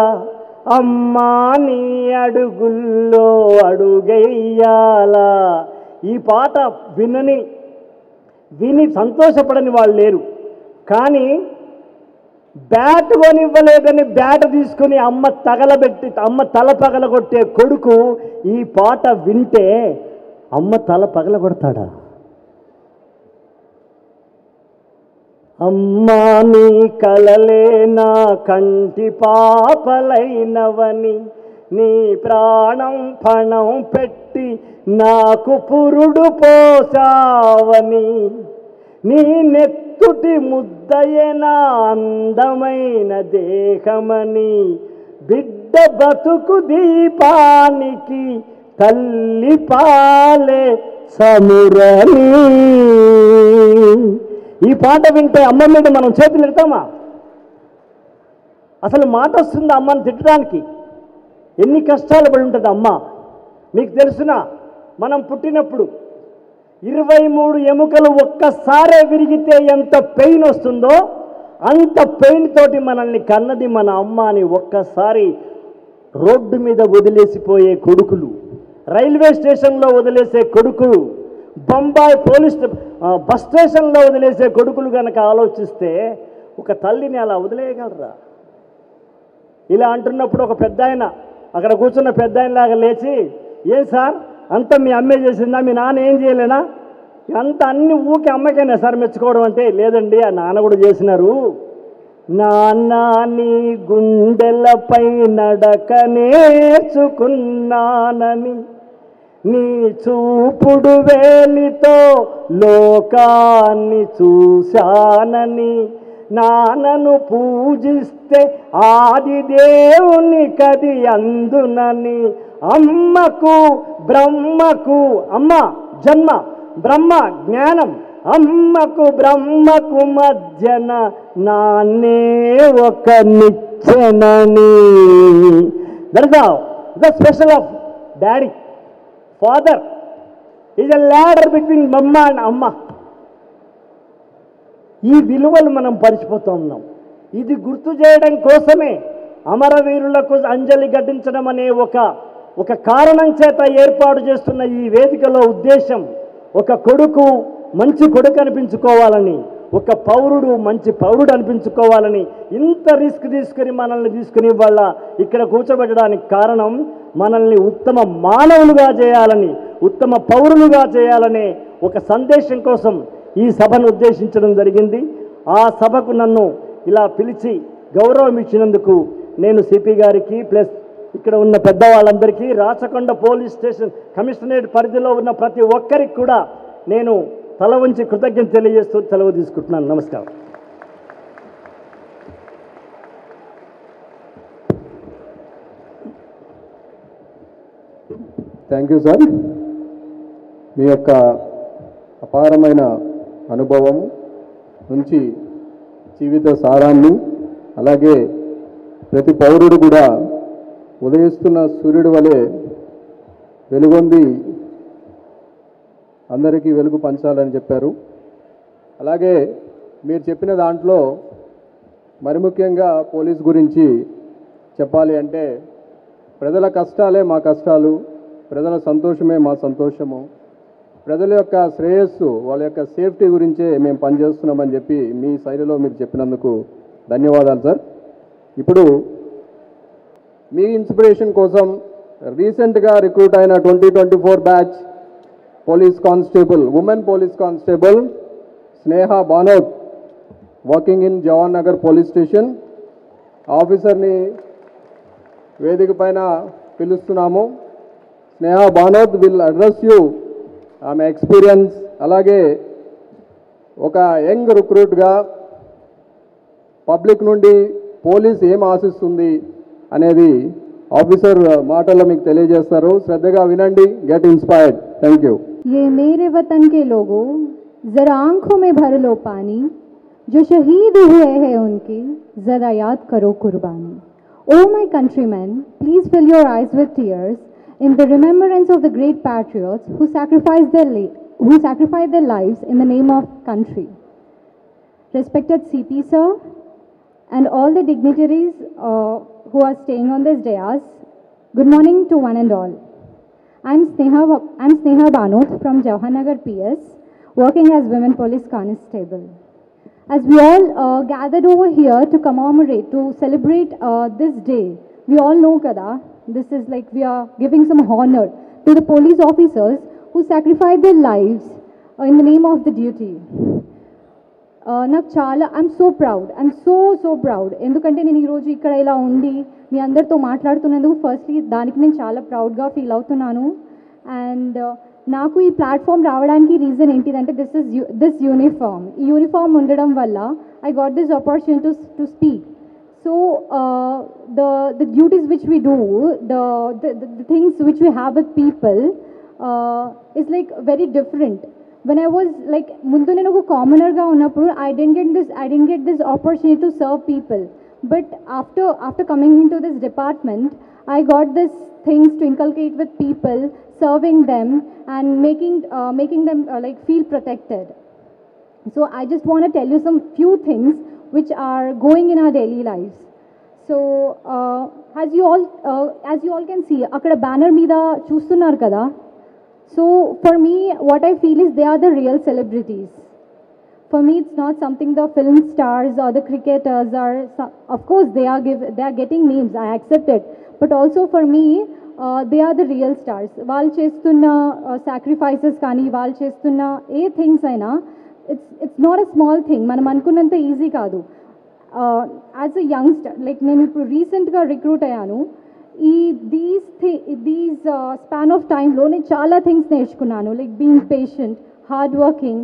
అమ్మా నీ అడుగుల్లో అడుగెయ్యాల. ఈ పాట విని సంతోషపడని వాళ్ళు లేరు. కానీ బ్యాట్ కొనివ్వలేదని బ్యాట్ తీసుకుని అమ్మ తల పగలగొట్టే కొడుకు ఈ పాట వింటే అమ్మ తల పగలగొడతాడా? అమ్మా నీ కలలే నా కంటి పాపలైనవని నీ ప్రాణం పణం పెట్టి నాకు పురుడు పోసావని నీ నెత్తుటి ముద్దయన అందమైన దేహమని బిడ్డ బతుకు దీపానికి తల్లి పాలే సమురని. ఈ పాట వింటే అమ్మ మీద మనం చేతులు ఎడతామా? అసలు మాట వస్తుందా అమ్మని తిట్టడానికి? ఎన్ని కష్టాలు పడి ఉంటుంది అమ్మ. మీకు తెలుసునా, మనం పుట్టినప్పుడు 23 ఎముకలు ఒక్కసారే విరిగితే ఎంత పెయిన్ వస్తుందో అంత పెయిన్ తోటి మనల్ని కన్నది మన అమ్మ అని ఒక్కసారి రోడ్డు మీద వదిలేసిపోయే కొడుకులు, రైల్వే స్టేషన్లో వదిలేసే కొడుకులు, బొంబాయి బస్ స్టేషన్లో వదిలేసే కొడుకులు కనుక ఆలోచిస్తే ఒక తల్లిని అలా వదిలేయగలరా? ఇలా అంటున్నప్పుడు ఒక పెద్ద ఆయన అక్కడ కూర్చున్న పెద్ద ఆయనలాగా లేచి, ఏం సార్ అంతా మీ అమ్మే చేసిందా, మీ నాన్న ఏం చేయలేనా, అంత అన్ని ఊకి అమ్మకైనా సార్ మెచ్చుకోవడం అంటే? లేదండి, ఆ నాన్న కూడా చేసినారు. నాన్న నీ గుండెలపై నడక నేర్చుకున్నానని నీ చూపుడు వేలితో లోకాన్ని చూశానని నాన్నను పూజిస్తే ఆది దేవుని కది అందునని అమ్మకు బ్రహ్మకు అమ్మ జన్మ బ్రహ్మ జ్ఞానం అమ్మకు బ్రహ్మకు మధ్యన నాన్నే ఒక నిచ్చెనని. That is the special of daddy. Father is a ladder between Brahma and amma. ఈ విలువలు మనం పరిచిపోతూ ఉన్నాం. ఇది గుర్తు చేయడం కోసమే అమరవీరులకు అంజలి ఘటించడం అనే ఒక కారణం చేత ఏర్పాటు చేస్తున్న ఈ వేదికలో ఉద్దేశం, ఒక కొడుకు మంచి కొడుకు అనిపించుకోవాలని, ఒక పౌరుడు మంచి పౌరుడు అనిపించుకోవాలని ఇంత రిస్క్ మనల్ని తీసుకుని వాళ్ళ ఇక్కడ కూర్చోబెట్టడానికి కారణం మనల్ని ఉత్తమ మానవులుగా చేయాలని, ఉత్తమ పౌరులుగా చేయాలనే ఒక సందేశం కోసం ఈ సభను ఉద్దేశించడం జరిగింది. ఆ సభకు నన్ను ఇలా పిలిచి గౌరవం ఇచ్చినందుకు నేను సిపి గారికి ప్లస్ ఇక్కడ ఉన్న పెద్దవాళ్ళందరికీ, రాచకొండ పోలీస్ స్టేషన్ కమిషనరేట్ పరిధిలో ఉన్న ప్రతి ఒక్కరికి కూడా నేను తల వంచి కృతజ్ఞత తెలియజేస్తూ సెలవు తీసుకుంటున్నాను. నమస్కారం. Thank you sir. మీ యొక్క అపారమైన అనుభవం నుంచి జీవిత సారాన్ని, అలాగే ప్రతి పౌరుడు కూడా ఉదయిస్తున్న సూర్యుడి వలె వెలుగొంది అందరికీ వెలుగు పంచాలని చెప్పారు. అలాగే మీరు చెప్పిన దాంట్లో మరి ముఖ్యంగా పోలీస్ గురించి చెప్పాలి అంటే, ప్రజల కష్టాలే మా కష్టాలు, ప్రజల సంతోషమే మా సంతోషము, ప్రజల యొక్క శ్రేయస్సు, వాళ్ళ యొక్క సేఫ్టీ గురించే మేము పనిచేస్తున్నామని చెప్పి మీ శైలిలో మీరు చెప్పినందుకు ధన్యవాదాలు సార్. ఇప్పుడు మీ ఇన్స్పిరేషన్ కోసం రీసెంట్గా రిక్రూట్ అయిన 2024 batch police constable, women police constable Sneha Banoth, working in Jawan Nagar police station ఆఫీసర్ని వేదిక పైన పిలుస్తున్నాము. స్నేహ బానోత్ విల్ అడ్రస్ యూ ఆమె ఎక్స్పీరియన్స్, అలాగే ఒక యంగ్ రిక్రూట్గా పబ్లిక్ నుండి పోలీస్ ఏం ఆశిస్తుంది అనేది ఆఫీసర్ మాటల్లో మీకు తెలియజేస్తారు. శ్రద్ధగా వినండి, గెట్ ఇన్స్పైర్డ్. Thank you. ये मेरे वतन के लोगों, ज़रा आंखों में भर लो पानी, जो शहीद हुए हैं उनकी ज़रा याद करो कुर्बानी. O my countrymen, please fill your eyes with tears in the remembrance of the great patriots who sacrificed their lives in the name of country. Respected CP sir and all the dignitaries who are staying on this dais, good morning to one and all. I'm Sneha Banoth from Jawahanagar PS, working as Women Police Constable. As we all gathered over here to commemorate, to celebrate this day, we all know kada, this is like we are giving some honor to the police officers who sacrificed their lives in the name of the duty. నాకు చాలా I'm so proud ఎందుకంటే నేను ఈరోజు ఇక్కడ ఇలా ఉండి మీ అందరితో మాట్లాడుతున్నందుకు firstly దానికి నేను చాలా ప్రౌడ్గా ఫీల్ అవుతున్నాను. అండ్ నాకు ఈ ప్లాట్ఫామ్ రావడానికి రీజన్ ఏంటిదంటే దిస్ యూనిఫామ్, ఈ యూనిఫామ్ ఉండడం వల్ల I got this opportunity to speak. So the duties which we do, the things which we have with people is like very different. When I was like ముందు నేను ఒక కామనర్గా ఉన్నప్పుడు I didn't get this opportunity to serve people, but after coming into this department I got this things to inculcate with people, serving them and making them like feel protected. So I just want to tell you some few things which are going in our daily lives. So as you all can see అక్కడ banner మీద చూస్తున్నారు కదా. So for me, what I feel is they are the real celebrities. For me, it's not something the film stars or the cricketers are. Of course, they are getting names. I accept it. But also for me, they are the real stars. వాళ్ళు చేస్తున్న sacrifices కానీ వాళ్ళు చేస్తున్న ఏ things అయినా it's not a small thing. మనం అనుకున్నంత easy కాదు. As a youngster, like నేను ఇప్పుడు రీసెంట్గా రిక్రూట్ అయ్యాను. దీస్ స్పాన్ ఆఫ్ టైంలో నేను చాలా థింగ్స్ నేర్చుకున్నాను, like being patient, hard working.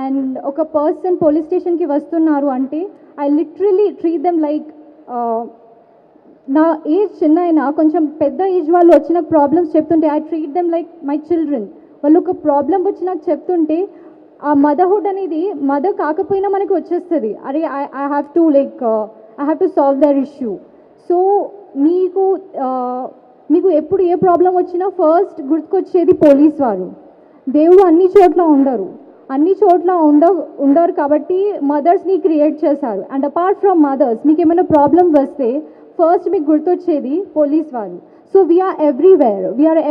And ఒక పర్సన్ పోలీస్ స్టేషన్కి వస్తున్నారు అంటే I literally treat them like, నా ఏజ్ చిన్న అయినా కొంచెం పెద్ద ఏజ్ వాళ్ళు వచ్చి నాకు ప్రాబ్లమ్స్ చెప్తుంటే I treat them like my children. వాళ్ళు ఒక ప్రాబ్లం వచ్చి నాకు చెప్తుంటే ఆ మదర్హుడ్ అనేది మదర్ కాకపోయినా మనకి వచ్చేస్తుంది. అరే I have to solve their issue. So మీకు ఎప్పుడు ఏ ప్రాబ్లం వచ్చినా ఫస్ట్ గుర్తుకొచ్చేది పోలీస్ వారు. దేవుడు అన్ని చోట్ల ఉండరు కాబట్టి మదర్స్ని క్రియేట్ చేశారు. అండ్ అపార్ట్ ఫ్రమ్ మదర్స్ మీకు ఏమైనా ప్రాబ్లం వస్తే ఫస్ట్ మీకు గుర్తొచ్చేది పోలీస్ వారు. So we are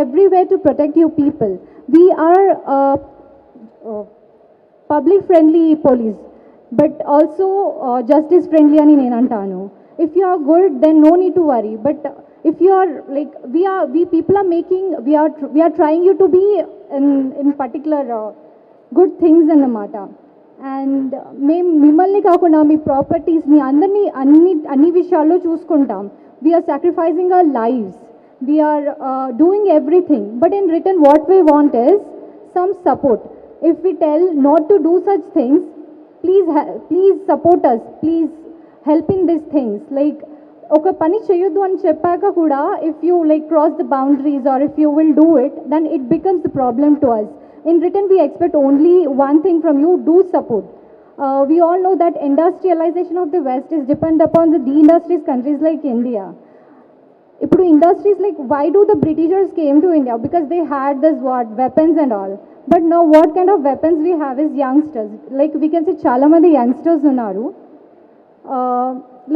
everywhere to protect you people. We are public friendly police, but also justice friendly అని నేను అంటాను. If you are good, then no need to worry. But if you are like we people are making, we are trying you to be in particular good things అన్నమాట. And మేము మిమ్మల్ని కాకుండా మీ ప్రాపర్టీస్ని అందరినీ అన్ని విషయాల్లో చూసుకుంటాం. We are sacrificing our lives, we are doing everything. But in return what we want is some support. If we tell not to do such things, please support us, please help in these things. Like ఒక పని చేయొద్దు అని చెప్పాక కూడా if you like cross the boundaries or if you will do it then it becomes the problem to us. In return, we expect only one thing from you: do support. We all know that industrialization of the West is depend upon the de-industrialized countries like India. ఇప్పుడు industries like, why do the Britishers came to India? Because they had this weapons and all. But now what kind of weapons we have is youngsters. Like we can say చాలా మంది youngsters ఉన్నారు.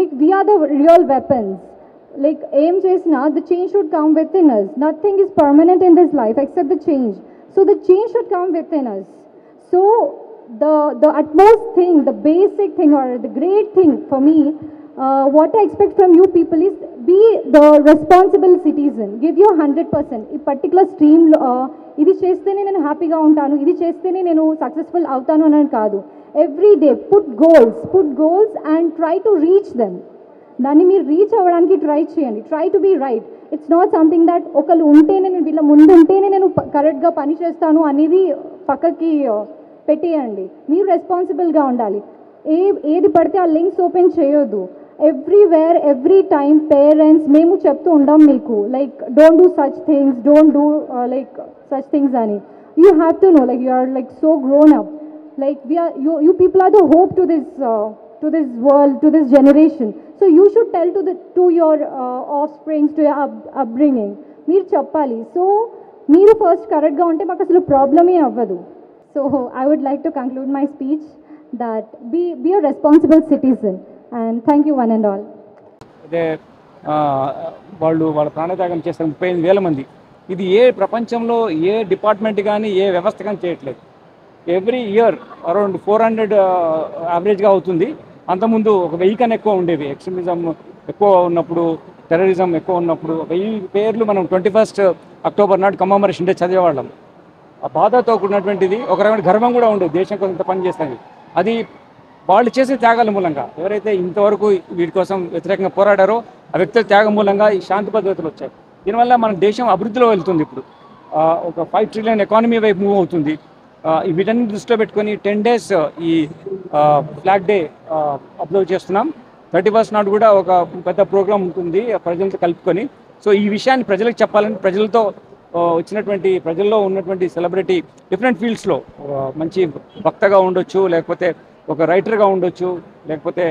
Like we are the real weapons. Like aim chesna, the change should come within us. Nothing is permanent in this life except the change. So the change should come within us. So the utmost thing, the basic thing or the great thing for me, what I expect from you people is be the responsible citizen. Give your 100%. ఈ particular stream ఇది చేస్తేనే నేను హ్యాపీగా ఉంటాను, ఇది చేస్తేనే నేను successful అవుతాను అని కాదు. Every day put goals and try to reach them. దాన్ని మీరు రీచ్ అవ్వడానికి ట్రై చేయండి. Try to be right. It's not something that ఒకళ్ళు ఉంటేనే నేను వీళ్ళ ముందు ఉంటేనే నేను కరెక్ట్గా పని చేస్తాను అనేది పక్కకి పెట్టేయండి. మీరు రెస్పాన్సిబుల్గా ఉండాలి. ఏది పడితే ఆ లింక్స్ ఓపెన్ చేయొద్దు. ఎవ్రీవేర్ ఎవ్రీ టైం పేరెంట్స్ మేము చెప్తూ ఉండాం మీకు, like don't do such things, don't do like such things అని. You have to know, like you are like so grown up. Like we are, you people are the hope to this world, to this generation. So you should tell to your offsprings, to your upbringing. Meer cheppali. So meeru first correct ga unte maku asalu problem e avvadu. So I would like to conclude my speech that be a responsible citizen, and thank you one and all. అదే వాళ్ళ ప్రాణత్యాగం చేస్తారు 35,000 మంది. ఇది ఏ ప్రపంచంలో ఏ department కానీ ఏ వ్యవస్థ కానీ చేయట్లేదు. ఎవ్రీ ఇయర్ అరౌండ్ 400 యావరేజ్గా అవుతుంది. అంతకుముందు ఒక 1000 కన్నా ఎక్కువ ఉండేవి. ఎక్స్ట్రీమిజం ఎక్కువ ఉన్నప్పుడు, టెర్రరిజం ఎక్కువ ఉన్నప్పుడు 1000 పేర్లు మనం 21 అక్టోబర్ నాడు కమ్మమరేషన్ డే చదివేవాళ్ళం. ఆ బాధతో కూడినటువంటిది ఒక రకమైన గర్వం కూడా ఉండేది, దేశం కోసం ఇంత పని చేస్తాను. అది వాళ్ళు చేసే త్యాగాల మూలంగా, ఎవరైతే ఇంతవరకు వీటి కోసం వ్యతిరేకంగా పోరాడారో ఆ వ్యక్తుల త్యాగం మూలంగా ఈ శాంతి భద్రతలు వచ్చాయి. దీనివల్ల మన దేశం అభివృద్ధిలో వెళ్తుంది. ఇప్పుడు ఒక 5 ట్రిలియన్ ఎకానమీ వైపు మూవ్ అవుతుంది. వీటన్ని దృష్టిలో పెట్టుకొని 10 days ఈ ఫ్లాగ్ డే అబ్జర్వ్ చేస్తున్నాం. 31st నాడు కూడా ఒక పెద్ద ప్రోగ్రామ్ ఉంటుంది ప్రజలతో కలుపుకొని. సో ఈ విషయాన్ని ప్రజలకు చెప్పాలని, ప్రజలతో వచ్చినటువంటి ప్రజల్లో ఉన్నటువంటి సెలబ్రిటీ డిఫరెంట్ ఫీల్డ్స్లో మంచి వక్తగా ఉండొచ్చు, లేకపోతే ఒక రైటర్గా ఉండొచ్చు, లేకపోతే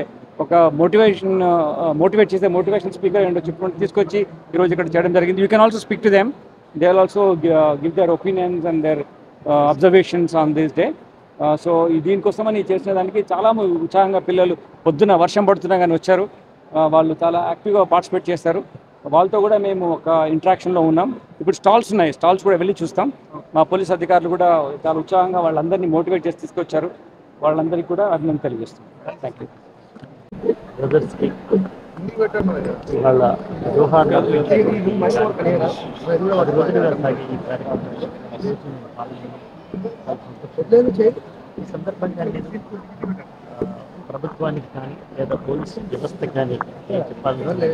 ఒక మోటివేట్ చేసే మోటివేషన్ స్పీకర్ ఉండొచ్చు, తీసుకొచ్చి ఈరోజు ఇక్కడ చేయడం జరిగింది. You can also speak to them. They will also give their opinions and their observations on this day. So దీనికోసమని చేసిన దానికి చాలా ఉత్సాహంగా పిల్లలు పొద్దున వర్షం పడుతున్నా కానీ వచ్చారు. వాళ్ళు చాలా యాక్టివ్గా పార్టిసిపేట్ చేస్తారు. వాళ్ళతో కూడా మేము ఒక ఇంట్రాక్షన్లో ఉన్నాం. ఇప్పుడు స్టాల్స్ ఉన్నాయి, స్టాల్స్ కూడా వెళ్ళి చూస్తాం. మా పోలీస్ అధికారులు కూడా చాలా ఉత్సాహంగా వాళ్ళందరినీ మోటివేట్ చేసి తీసుకొచ్చారు. వాళ్ళందరికీ కూడా అభినందన తెలియజేస్తాం. Thank you. బ్రదర్స్కి వాళ్ళ జోహార్ ఈ సందర్భంగా నేను ప్రభుత్వానికి కానీ లేదా పోలీస్ వ్యవస్థ కానీ చెప్పాలి,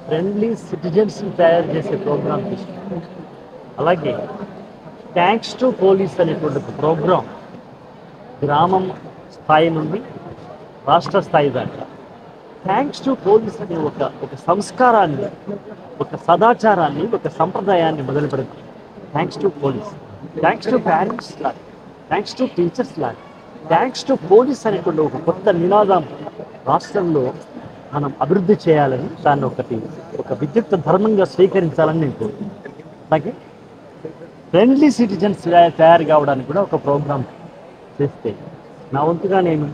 ఫ్రెండ్లీ సిటిజన్స్ తయారు చేసే ప్రోగ్రామ్ తీసుకున్నాను. అలాగే థ్యాంక్స్ టు పోలీస్ అనేటువంటి ప్రోగ్రాం గ్రామం స్థాయి నుండి రాష్ట్ర స్థాయి దాకా థ్యాంక్స్ టు పోలీస్ అనే ఒక సంస్కారాన్ని, ఒక సదాచారాన్ని, ఒక సంప్రదాయాన్ని మొదలుపెడుతుంది. Thanks to police, thanks to parents లాగా, థ్యాంక్స్ టు టీచర్స్ లాగా, థ్యాంక్స్ టు పోలీస్ అనేటువంటి ఒక కొత్త నినాదం రాష్ట్రంలో మనం అభివృద్ధి చేయాలని, దాన్ని ఒక విద్యుత్ ధర్మంగా స్వీకరించాలని నేను కోరుకుంటున్నాను. అలాగే ఫ్రెండ్లీ సిటిజన్స్ తయారు కావడానికి కూడా ఒక ప్రోగ్రామ్ చేస్తే నా వంతుగా నేను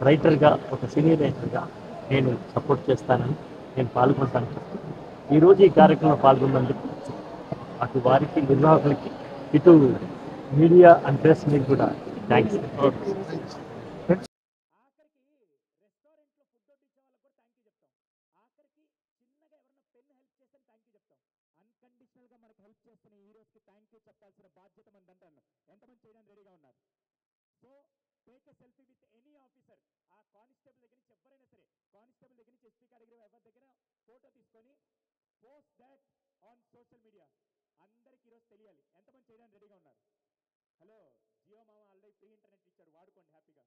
రైటర్గా, ఒక సీనియర్ రైటర్గా నేను సపోర్ట్ చేస్తానని, నేను పాల్గొంటాను. ఈరోజు ఈ కార్యక్రమంలో పాల్గొన్నందుకు అటు వారికి, నిర్వాహకులకి, ఇటు మీడియా అండ్ ప్రెస్ మీకు కూడా థ్యాంక్స్. అన్కండిషనల్గా మనకు హెల్ప్ చేస్తున్న హీరోస్కి థ్యాంక్ యూ చెప్పాల్సిన బాధ్యత మనది అంటాను. ఎంతమంది చేయడానికి రెడీగా ఉన్నారు? So take a selfie with any officer. ఆ కానిస్టేబుల్ దగ్గర నుంచి ఎవరైనా సరే, కానిస్టేబుల్ దగ్గర నుంచి ఎస్పీ దగ్గర ఎవరి దగ్గర ఫోటో తీసుకొని post that on social media. అందరికి ఈరోజు తెలియాలి ఎంతమంది చేయడానికి రెడీగా ఉన్నారు. హలో, జియో మామ ఆల్రెడీ ఫ్రీ ఇంటర్నెట్ ఇచ్చాడు, వాడుకోండి హ్యాపీగా.